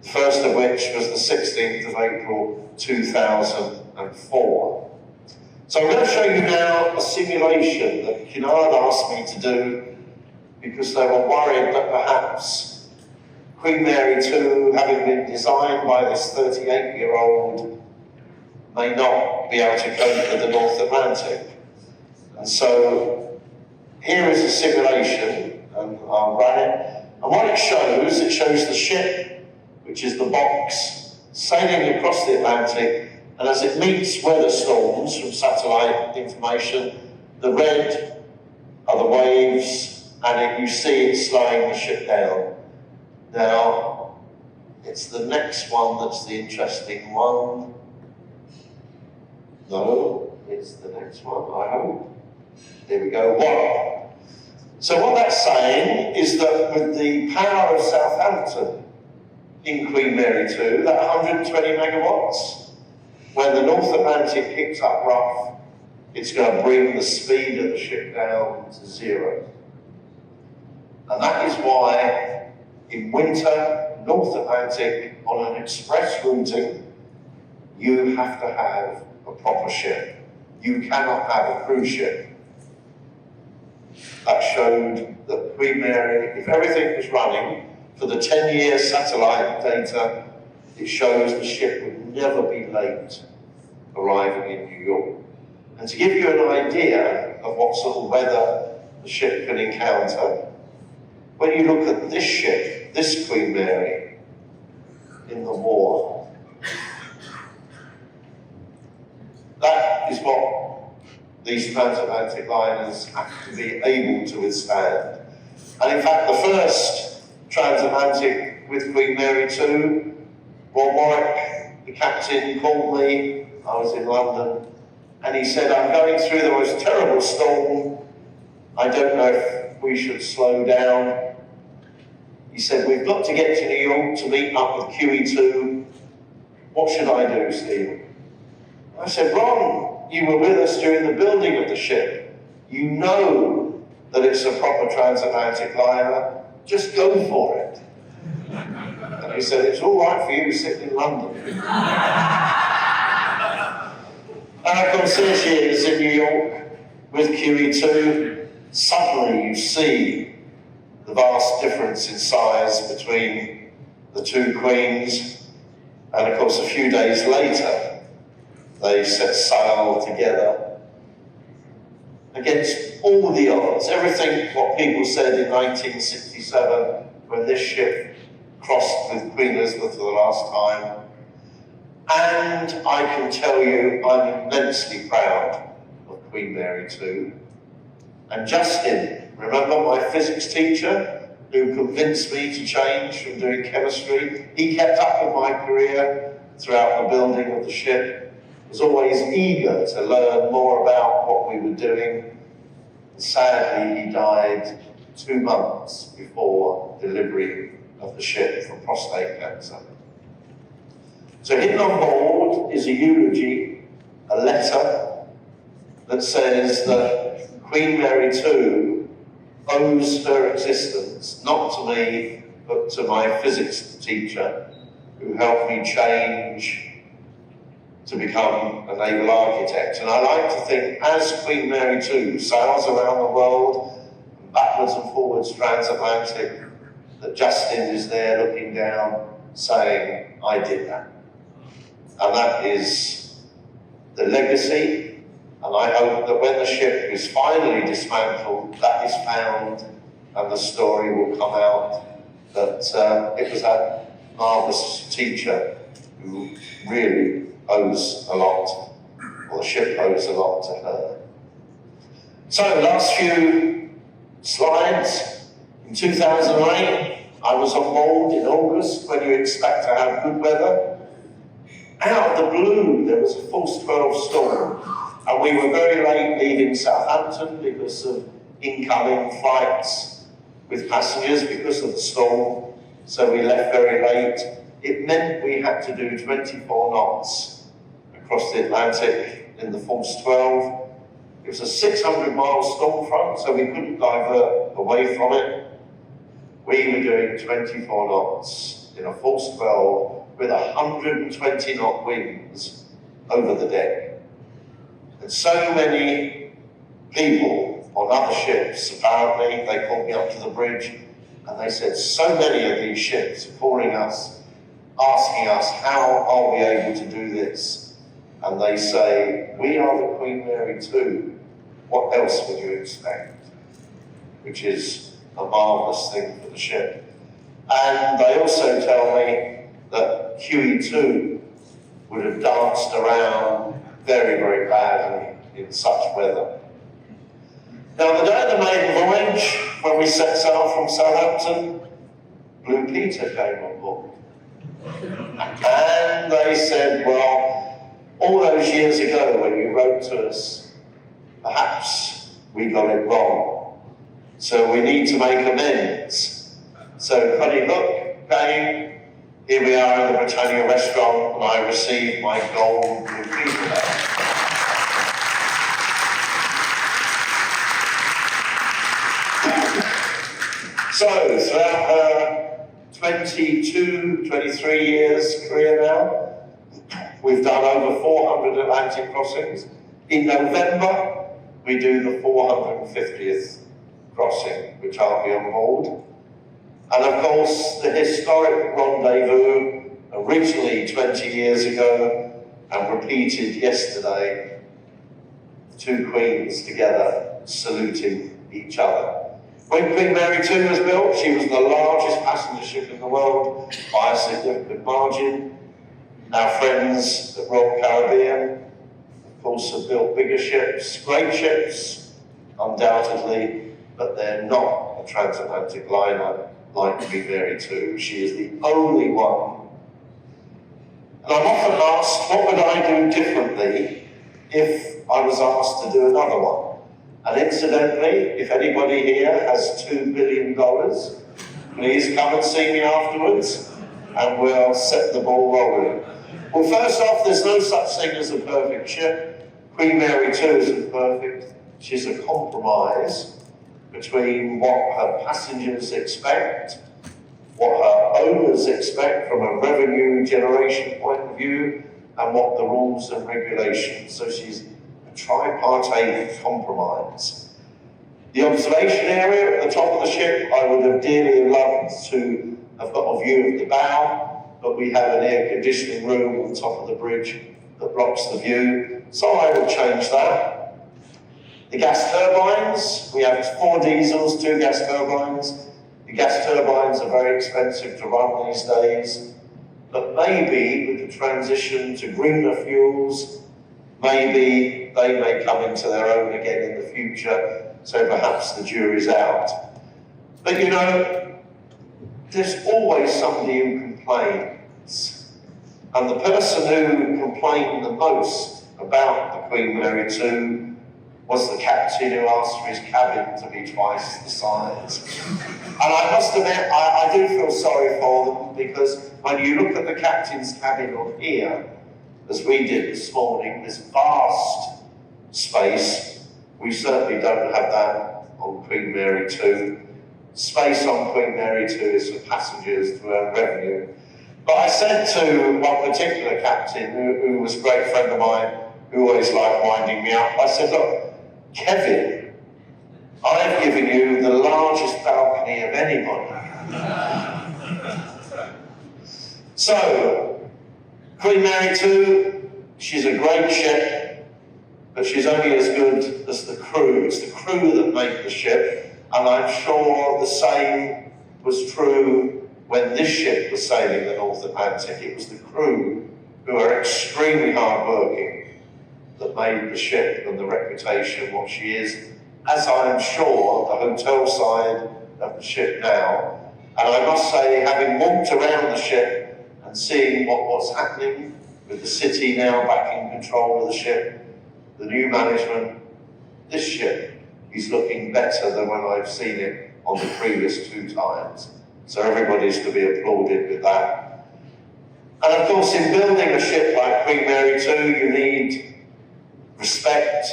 [SPEAKER 4] the first of which was the 16th of April 2004. So I'm going to show you now a simulation that Cunard asked me to do because they were worried that perhaps Queen Mary 2, having been designed by this 38-year-old, may not be able to cope with the North Atlantic. And so here is a simulation, and I'll run it. And what it shows the ship, which is the box, sailing across the Atlantic, and as it meets weather storms from satellite information, the red are the waves, and you see it slowing the ship down. Now, it's the next one that's the interesting one. No, it's the next one, I hope. Here we go, one. So what that's saying is that with the power of Southampton in Queen Mary 2, that 120 megawatts, when the North Atlantic picks up rough, it's going to bring the speed of the ship down to 0. And that is why in winter, North Atlantic, on an express routing, you have to have a proper ship. You cannot have a cruise ship. That showed that Queen Mary, if everything was running, for the 10-year satellite data, it shows the ship would never be late arriving in New York. And to give you an idea of what sort of weather the ship can encounter, when you look at this ship, this Queen Mary, in the war, that is what these transatlantic liners have to be able to withstand. And in fact, the first transatlantic with Queen Mary 2, Rob Warwick, the captain, called me. I was in London, and he said, I'm going through the most terrible storm. I don't know if we should slow down. He said, we've got to get to New York to meet up with QE2. What should I do, Stephen? I said, Ron, you were with us during the building of the ship. You know that it's a proper transatlantic liner. Just go for it. And he said, it's all right for you sitting in London. And of course, this year's in New York with QE2. Suddenly you see the vast difference in size between the two queens. And of course, a few days later, they set sail together against all the odds. Everything what people said in 1967 when this ship crossed with Queen Elizabeth for the last time. And I can tell you, I'm immensely proud of Queen Mary 2. And Justin, remember my physics teacher, who convinced me to change from doing chemistry. He kept up with my career throughout the building of the ship, was always eager to learn more about what we were doing. Sadly, he died 2 months before delivery of the ship from prostate cancer. So hidden on board is a eulogy, a letter that says that Queen Mary 2 owes her existence, not to me, but to my physics teacher, who helped me change to become a naval architect. And I like to think, as Queen Mary 2 sails around the world, backwards and forwards transatlantic, that Justin is there looking down, saying, I did that. And that is the legacy, and I hope that when the ship is finally dismantled, that is found, and the story will come out that it was that marvellous teacher who really owes a lot, or the ship owes a lot to her. So, last few slides. In 2008, I was on board in August, when you expect to have good weather. Out of the blue, there was a force 12 storm, and we were very late leaving Southampton because of incoming flights with passengers because of the storm, so we left very late. It meant we had to do 24 knots across the Atlantic in the force 12. It was a 600-mile storm front, so we couldn't divert away from it. We were doing 24 knots in a force 12 with 120-knot winds over the deck. And so many people on other ships, apparently, they called me up to the bridge and they said, so many of these ships are calling us, asking us, how are we able to do this? And they say, we are the Queen Mary 2. What else would you expect? Which is a marvellous thing for the ship. And they also tell me that QE2 would have danced around very, very badly in such weather. Now, the day of the maiden voyage, when we set sail from Southampton, Blue Peter came on board. And they said, well, all those years ago when you wrote to us, perhaps we got it wrong. So we need to make amends. So Cunard Hook came. Here we are in the Britannia restaurant, and I received my gold Blue Peter badge. So, throughout her 22, 23 years career now, we've done over 400 Atlantic crossings. In November, we do the 450th crossing, which I'll be on board. And of course, the historic rendezvous, originally 20 years ago, and repeated yesterday, two queens together saluting each other. When Queen Mary 2 was built, she was the largest passenger ship in the world by a significant margin. Our friends at Royal Caribbean, of course, have built bigger ships, great ships, undoubtedly, but they're not a transatlantic liner like Queen Mary 2. She is the only one. And I'm often asked, what would I do differently if I was asked to do another one? And incidentally, if anybody here has $2 billion, please come and see me afterwards, and we'll set the ball rolling. Well, first off, there's no such thing as a perfect ship. Queen Mary 2 isn't perfect. She's a compromise between what her passengers expect, what her owners expect from a revenue generation point of view, and what the rules and regulations. So she's a tripartite compromise. The observation area at the top of the ship, I would have dearly loved to have got a view of the bow, but we have an air conditioning room on the top of the bridge that blocks the view, so I will change that. The gas turbines, we have 4 diesels, 2 gas turbines. The gas turbines are very expensive to run these days, but maybe with the transition to greener fuels, maybe they may come into their own again in the future, so perhaps the jury's out. But you know, there's always somebody who complains. And the person who complained the most about the Queen Mary 2 was the captain who asked for his cabin to be twice the size. And I must admit, I do feel sorry for them, because when you look at the captain's cabin on here, as we did this morning, this vast space, we certainly don't have that on Queen Mary 2. Space on Queen Mary 2 is for passengers to earn revenue. But I said to one particular captain, who was a great friend of mine, who always liked winding me up, I said, look, Kevin, I've given you the largest balcony of anybody. So, Queen Mary 2, she's a great ship, but she's only as good as the crew. It's the crew that make the ship. And I'm sure the same was true when this ship was sailing the North Atlantic. It was the crew who are extremely hard-working that made the ship and the reputation what she is, as I am sure the hotel side of the ship now. And I must say, having walked around the ship and seeing what was happening with the city now back in control of the ship, the new management, this ship is looking better than when I've seen it on the previous 2 times. So everybody's to be applauded with that. And of course, in building a ship like Queen Mary 2, you need respect.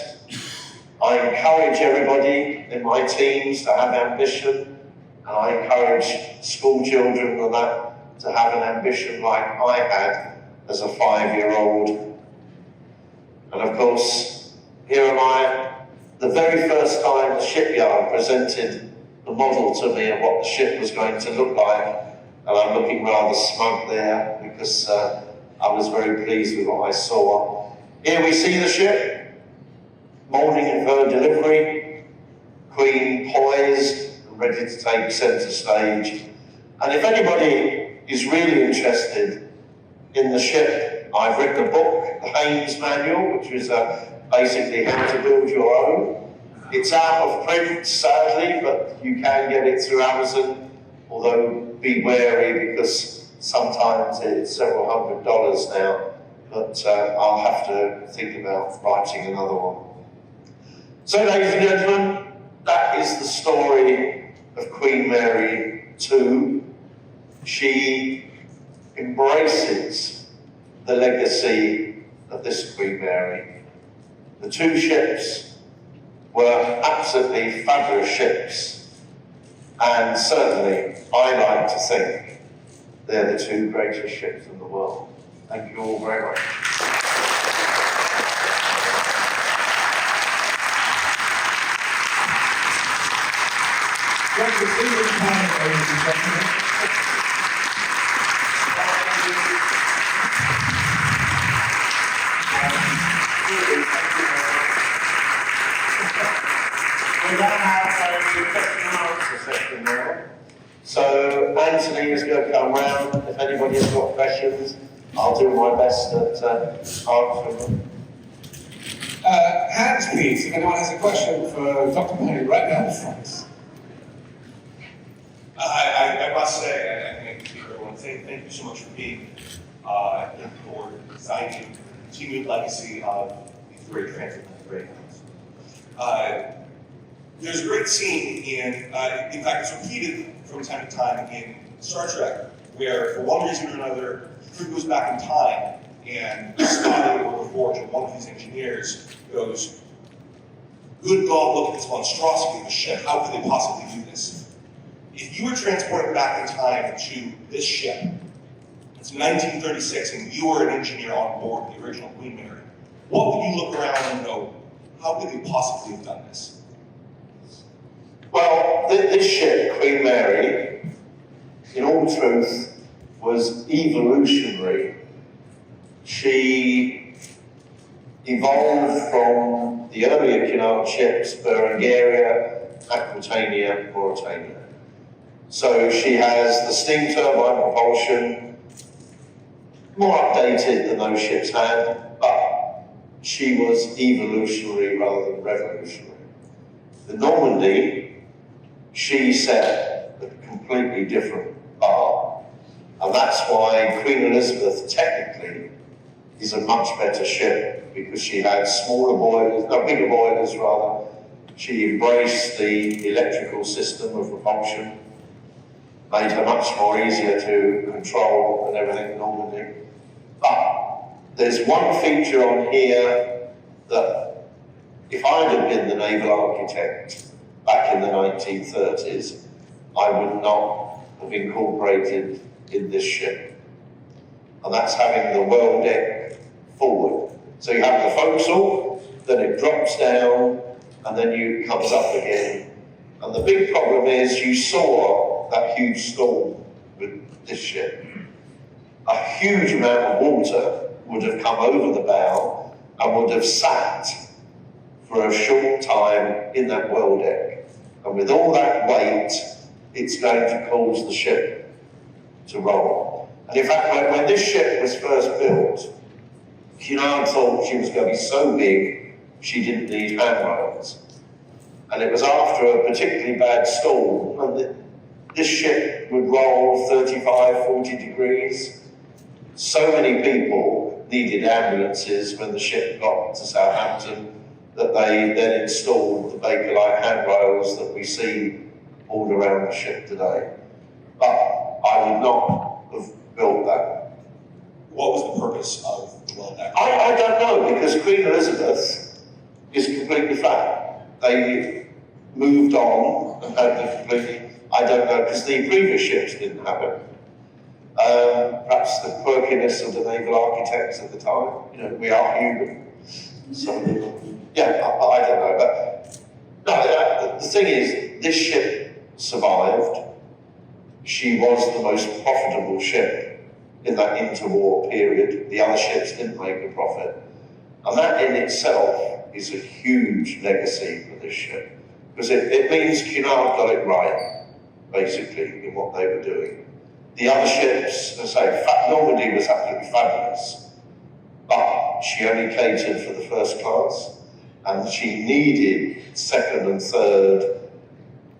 [SPEAKER 4] I encourage everybody in my teams to have ambition, and I encourage school children and that to have an ambition like I had as a 5-year-old. And of course, here am I, the very first time the shipyard presented the model to me of what the ship was going to look like, and I'm looking rather smug there because I was very pleased with what I saw. Here we see the ship, morning of her delivery, Queen poised and ready to take centre stage. And if anybody is really interested in the ship, I've written a book, the Haynes Manual, which is basically how to build your own. It's out of print, sadly, but you can get it through Amazon, although be wary because sometimes it's several $100s now, but I'll have to think about writing another one. So, ladies and gentlemen, that is the story of Queen Mary 2. She embraces the legacy of this Queen Mary. The 2 ships were absolutely fabulous ships, and certainly I like to think they're the 2 greatest ships in the world. Thank you all very much.
[SPEAKER 3] Thank you, Payne, ladies and gentlemen.
[SPEAKER 4] We're going to have a question and answer session now. So Anthony is going to come round. If anybody has got questions, I'll do my best at answering them.
[SPEAKER 3] Hands, please, if anyone has a question for Dr. Payne, right down the front.
[SPEAKER 2] I must say, I think everyone thank you so much for being for designing the continued legacy of these great transatlantic greyhounds. There's a great scene in fact, it's repeated from time to time in Star Trek, where for one reason or another, the crew goes back in time and Scotty or LaForge, or one of these engineers, goes, good God, look at this monstrosity of a ship, how could they possibly do this? If you were transported back in time to this ship, it's 1936, and you were an engineer on board the original Queen Mary, what would you look around and go, how could they possibly have done this?
[SPEAKER 4] Well, this ship, Queen Mary, in all truth, was evolutionary. She evolved from the earlier Cunard ships, Berengaria, Aquitania, Mauritania. So she has the steam turbine propulsion, more updated than those ships had, but she was evolutionary rather than revolutionary. The Normandy, she set a completely different path. And that's why Queen Elizabeth technically is a much better ship, because she had smaller boilers, no, bigger boilers rather. She embraced the electrical system of propulsion, made her much more easier to control and everything normally. But there's one feature on here that if I'd have been the naval architect back in the 1930s, I would not have incorporated in this ship. And that's having the well deck forward. So you have the forecastle, then it drops down, and then it comes up again. And the big problem is you saw that huge storm with this ship. A huge amount of water would have come over the bow and would have sat for a short time in that well deck. And with all that weight, it's going to cause the ship to roll. And in fact, when this ship was first built, Cunard thought she was going to be so big, she didn't need handrails. And it was after a particularly bad storm, and this ship would roll 35, 40 degrees. So many people needed ambulances when the ship got to Southampton that they then installed the Bakelite handrails that we see all around the ship today. But I would not have built that.
[SPEAKER 2] What was the purpose of the well deck?
[SPEAKER 4] I don't know, because Queen Elizabeth is completely flat. They moved on and had the completely, I don't know, because the previous ships didn't have it. Perhaps the quirkiness of the naval architects at the time. You know, we are human. So, yeah, I don't know. But no, the thing is, this ship survived. She was the most profitable ship in that interwar period. The other ships didn't make a profit. And that in itself is a huge legacy for this ship. Because it means Cunard got it right, basically, in what they were doing. The other ships, as I say, Normandy was absolutely fabulous, but she only catered for the first class, and she needed second and third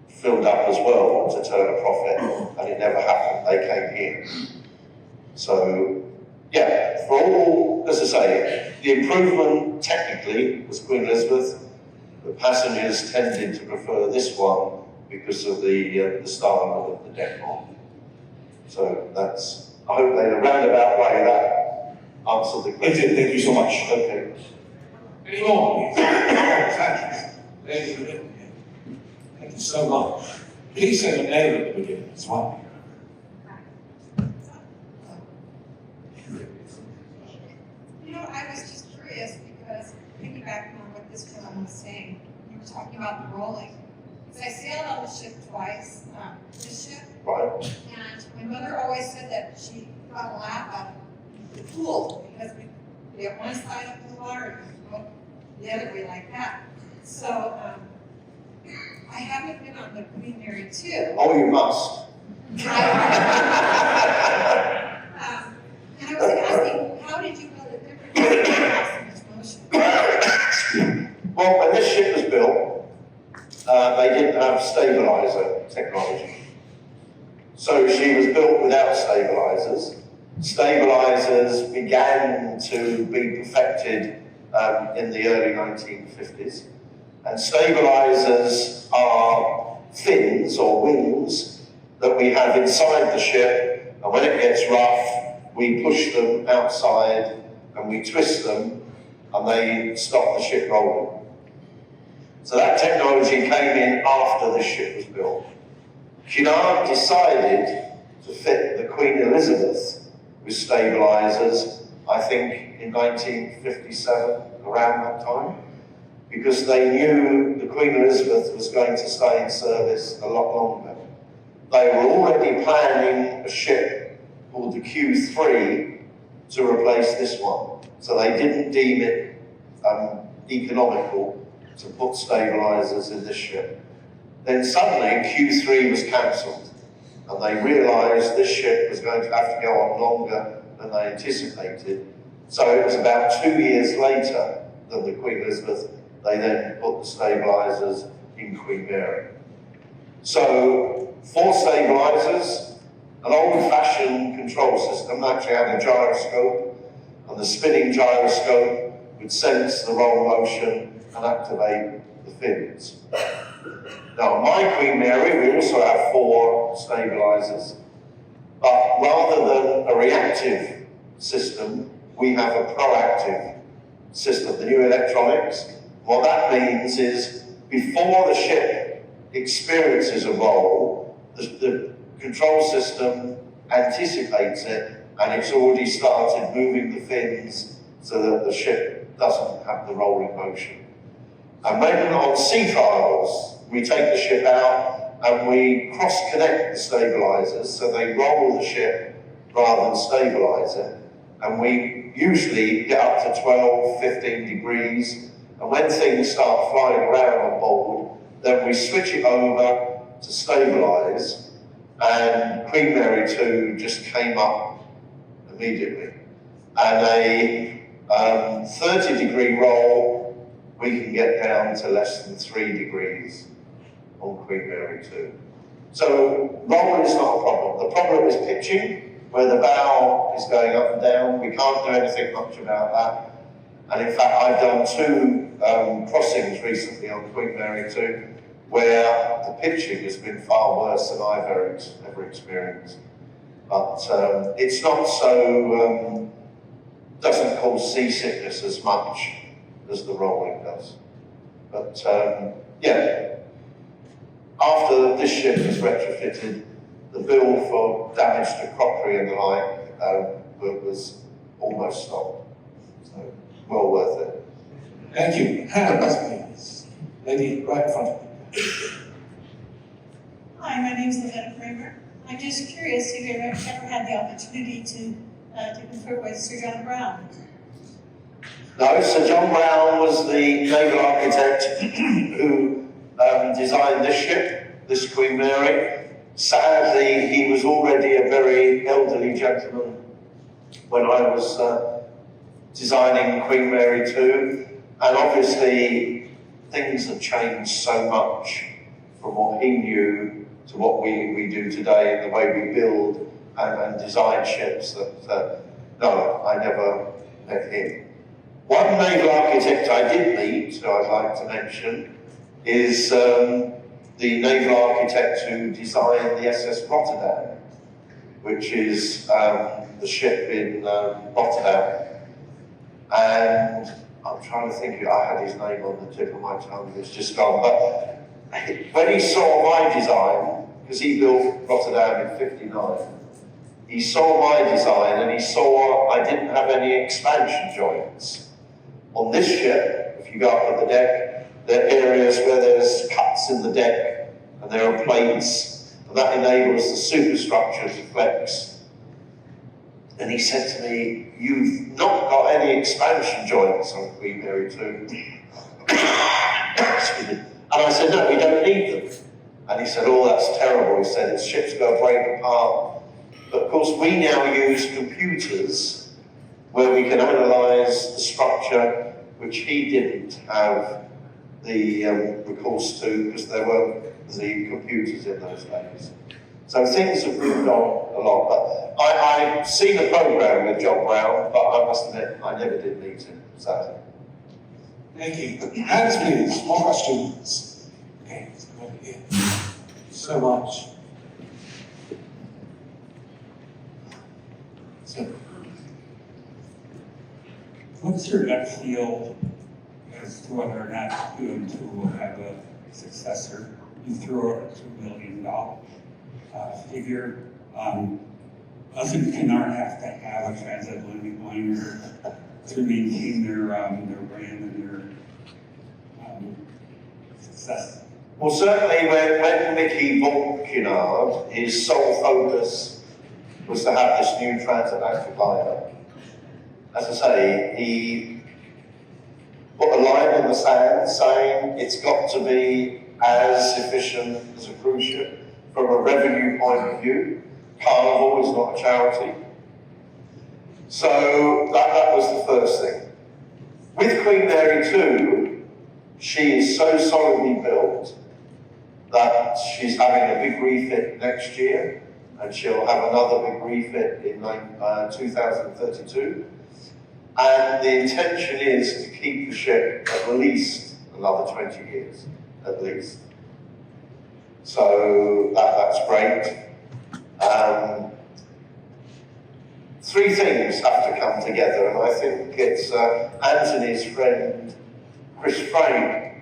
[SPEAKER 4] filled up as well to turn a profit, and it never happened. They came here. So, yeah, for all, as I say, the improvement technically was Queen Elizabeth. The passengers tended to prefer this one because of the style of the deck on. So that's, I hope in a roundabout way that answered the question.
[SPEAKER 3] It did, thank you so much.
[SPEAKER 4] Okay.
[SPEAKER 3] Any more, please? Ladies and gentlemen, thank you so much. Please say your name at the beginning as well.
[SPEAKER 5] You know, I was just curious because piggybacking on what this gentleman was saying, you were talking about the rolling. Because I sailed on the ship twice, this ship,
[SPEAKER 4] Right.
[SPEAKER 5] and my mother always said that she got a laugh out of the pool because we have one side up in the water and we go the other way like that. So I haven't been on the Queen Mary 2.
[SPEAKER 4] Oh, you must.
[SPEAKER 5] And I was asking, how did you know that there were so much motion?
[SPEAKER 4] Well, when this ship was built, they didn't have stabilizer technology. So she was built without stabilizers. Stabilizers began to be perfected in the early 1950s. And stabilizers are fins or wings that we have inside the ship, and when it gets rough, we push them outside and we twist them and they stop the ship rolling. So that technology came in after the ship was built. Cunard decided to fit the Queen Elizabeth with stabilizers, I think in 1957, around that time, because they knew the Queen Elizabeth was going to stay in service a lot longer. They were already planning a ship called the Q3 to replace this one. So they didn't deem it economical to put stabilizers in this ship. Then suddenly Q3 was cancelled, and they realized this ship was going to have to go on longer than they anticipated. So it was about 2 years later than the Queen Elizabeth, they then put the stabilizers in Queen Mary. So 4 stabilizers, An old-fashioned control system actually had a gyroscope, and the spinning gyroscope would sense the roll motion and activate the fins. Now, on my Queen Mary, we also have 4 stabilizers, but rather than a reactive system, we have a proactive system, the new electronics. What that means is, before the ship experiences a roll, the control system anticipates it, and it's already started moving the fins so that the ship doesn't have the rolling motion. And when on sea trials, we take the ship out and we cross-connect the stabilizers so they roll the ship rather than stabilize it. And we usually get up to 12, 15 degrees. And when things start flying around on board, then we switch it over to stabilize. And Queen Mary 2 just came up immediately. And a 30-degree roll, we can get down to less than 3 degrees on Queen Mary 2. So rolling is not a problem. The problem is pitching, where the bow is going up and down. We can't do anything much about that. And in fact, I've done 2 crossings recently on Queen Mary 2, where the pitching has been far worse than I've ever experienced. But it's not so, doesn't cause seasickness as much as the rolling does. But yeah, after this ship is retrofitted, the bill for damage to crockery and the like was almost stopped. So, well worth it.
[SPEAKER 3] Thank you. Hands, please. Lady right in front of you.
[SPEAKER 6] Hi, my name is Lieutenant Kramer. I'm just curious if you've ever had the opportunity to confer with Sir John Brown.
[SPEAKER 4] No, Sir John Brown was the naval architect who designed this ship, this Queen Mary. Sadly, he was already a very elderly gentleman when I was designing Queen Mary 2, and obviously things have changed so much from what he knew to what we do today in the way we build and design ships that, no, I never met him. One naval architect I did meet, who I'd like to mention, is the naval architect who designed the SS Rotterdam, which is the ship in Rotterdam. And I'm trying to think, I had his name on the tip of my tongue, it's just gone. But when he saw my design, because he built Rotterdam in '59, he saw my design and he saw I didn't have any expansion joints. On this ship, if you go up at the deck, there are areas where there's cuts in the deck and there are plates, and that enables the superstructure to flex. And he said to me, "You've not got any expansion joints on Queen Mary 2. Excuse me. And I said, "No, we don't need them." And he said, "Oh, that's terrible." He said, "The ship's going to break apart." But of course, we now use computers where we can analyze the structure, which he didn't have the recourse to because there weren't the computers in those days. So things have moved on a lot. But I've seen a program with John Brown, but I must admit, I never did meet him, sadly.
[SPEAKER 3] Thank you. Hands, please. More questions. Okay, let's go over here. So much. So,
[SPEAKER 7] what's your gut feel as to whether or not QM2 will have a successor? You threw a $2 million figure. Doesn't Cunard have to have a transatlantic liner to maintain their brand and their success?
[SPEAKER 4] Well, certainly when Mickey bought Cunard, his sole focus was to have this new transatlantic liner. As I say, he put a line in the sand saying it's got to be as efficient as a cruise ship from a revenue point of view. Carnival is not a charity. So that was the first thing. With Queen Mary 2, she is so solidly built that she's having a big refit next year, and she'll have another big refit in 2032. And the intention is to keep the ship at least another 20 years, at least. So that's great. Three things have to come together, and I think it's Anthony's friend, Chris Frame,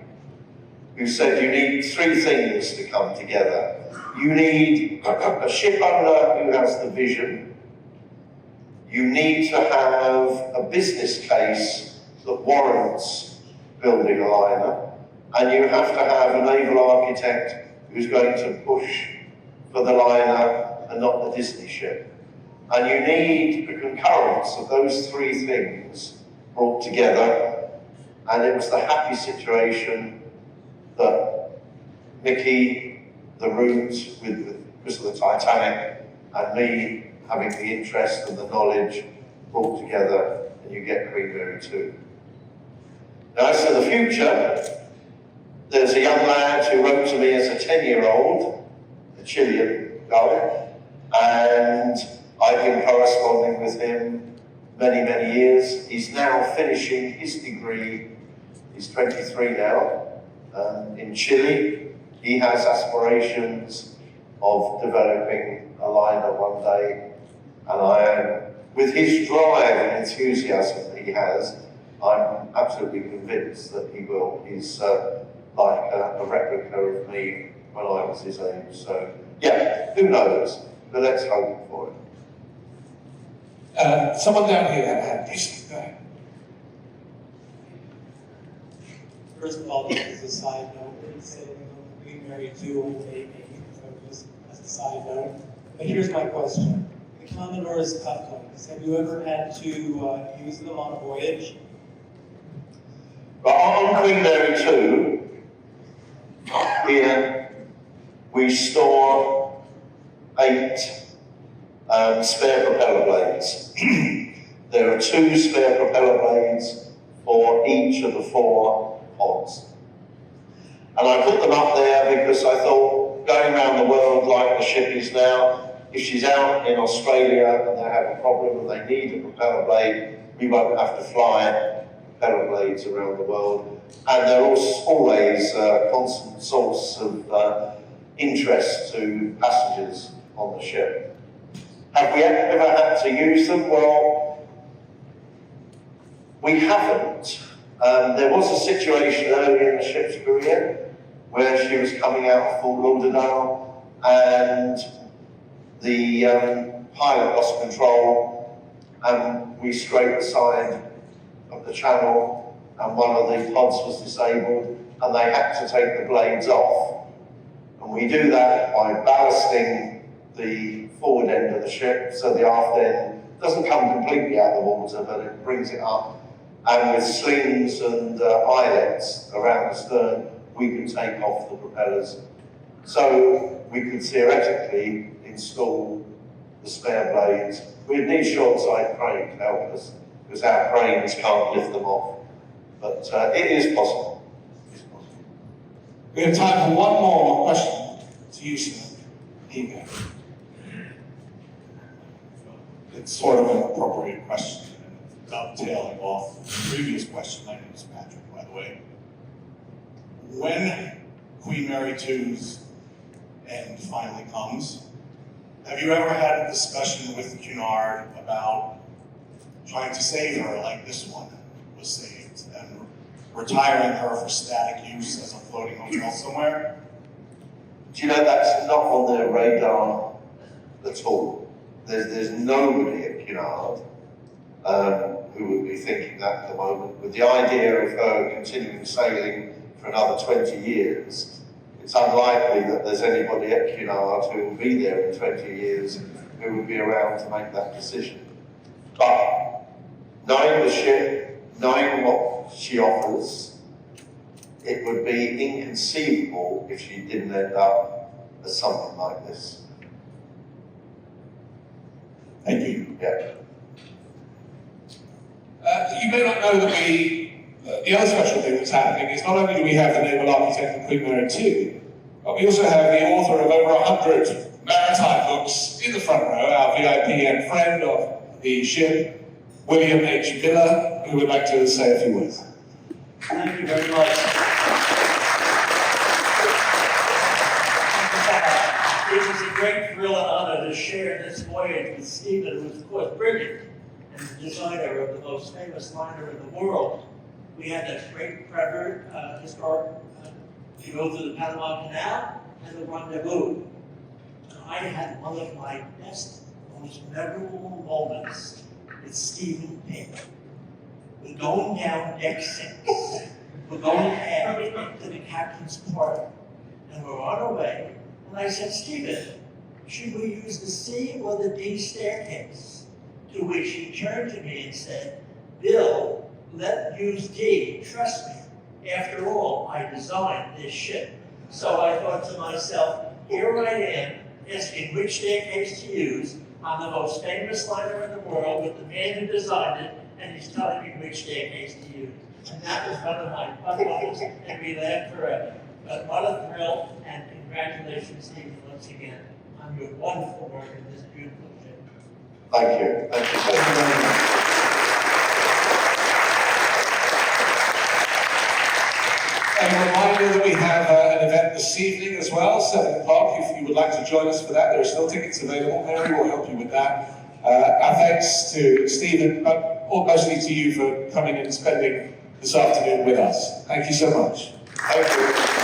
[SPEAKER 4] who said you need three things to come together. You need a ship owner who has the vision. You need to have a business case that warrants building a liner. And you have to have a naval architect who's going to push for the liner and not the Disney ship. And you need a concurrence of those three things brought together. And it was the happy situation that Mickey, the route because of the Titanic, and me having the interest and the knowledge brought together, and you get Queen Mary 2. Now, as to the future, there's a young lad who wrote to me as a 10-year-old, a Chilean guy, and I've been corresponding with him many, many years. He's now finishing his degree. He's 23 now, in Chile. He has aspirations of developing a liner one day, and I am, with his drive and enthusiasm that he has, I'm absolutely convinced that he will. He's like a replica of me when I was his age. So, yeah, who knows? But let's hope for it.
[SPEAKER 3] Someone down here had this. Go ahead.
[SPEAKER 8] First of all, just as a side note, we're sailing on Queen Mary 2 on Payne, so just as a side note. But here's my question. The Commodore's cufflinks, have you ever had to use them on a voyage?
[SPEAKER 4] But on Queen Mary 2, here we store 8 spare propeller blades. There are 2 spare propeller blades for each of the 4 pods. And I put them up there because I thought, going around the world like the ship is now, if she's out in Australia and they have a problem and they need a propeller blade, we won't have to fly propeller blades around the world. And they're always a constant source of interest to passengers on the ship. Have we ever had to use them? Well, we haven't. There was a situation early in the ship's career where she was coming out of Fort Lauderdale and the pilot lost control and we scraped the side of the channel and one of the pods was disabled and they had to take the blades off. And we do that by ballasting the forward end of the ship so the aft end doesn't come completely out of the water, but it brings it up. And with slings and eyelets around the stern, we can take off the propellers. So we could theoretically install the spare blades. We'd need short side crane to help us, because our cranes can't lift them off. But it is possible. It's possible.
[SPEAKER 3] We have time for one more question to you, sir. Here you go.
[SPEAKER 9] It's sort of an appropriate question, dovetailing off the previous question. My name is Patrick, by the way. When Queen Mary 2's end finally comes, have you ever had a discussion with Cunard about trying to save her like this one was saved and retiring her for static use as a floating hotel somewhere?
[SPEAKER 4] Do you know that's not on their radar at all? There's nobody at Cunard who would be thinking that at the moment. With the idea of her continuing sailing for another 20 years, it's unlikely that there's anybody at Cunard who will be there in 20 years who would be around to make that decision. But knowing the ship, knowing what she offers, it would be inconceivable if she didn't end up as something like this.
[SPEAKER 9] Thank you.
[SPEAKER 4] Yeah.
[SPEAKER 3] You may not know that the other special thing that's happening is not only do we have the Naval Architect and Queen Mary 2, but we also have the author of over 100 maritime books in the front row, our VIP and friend of the ship, William H. Miller, who would like to say a few words.
[SPEAKER 10] Thank you very much. It was a great thrill and honor to share this voyage with Stephen, who is, of course, brilliant and the designer of the most famous liner in the world. We had that great historic to go through the Panama Canal and the Rendezvous. And I had one of my best, most memorable moments with Stephen Payne. We're going down deck 6. We're going aft to the captain's quarter. And we're on our way. And I said, Stephen, should we use the C or the D staircase? To which he turned to me and said, Bill, let's use D, trust me. After all, I designed this ship. So I thought to myself, here I am, asking which staircase to use. I'm the most famous liner in the world with the man who designed it, and he's telling me which staircase to use. And that was one of my fun moments, and we laughed forever. But what a thrill, and congratulations, Stephen, once again, on your wonderful work in this beautiful ship.
[SPEAKER 4] Thank you. Thank you very much.
[SPEAKER 3] And a reminder that we have an event this evening as well, 7 o'clock. If you would like to join us for that, there are still tickets available. Mary will help you with that. Our thanks to Stephen, but mostly to you for coming and spending this afternoon with us. Thank you so much.
[SPEAKER 4] Thank you.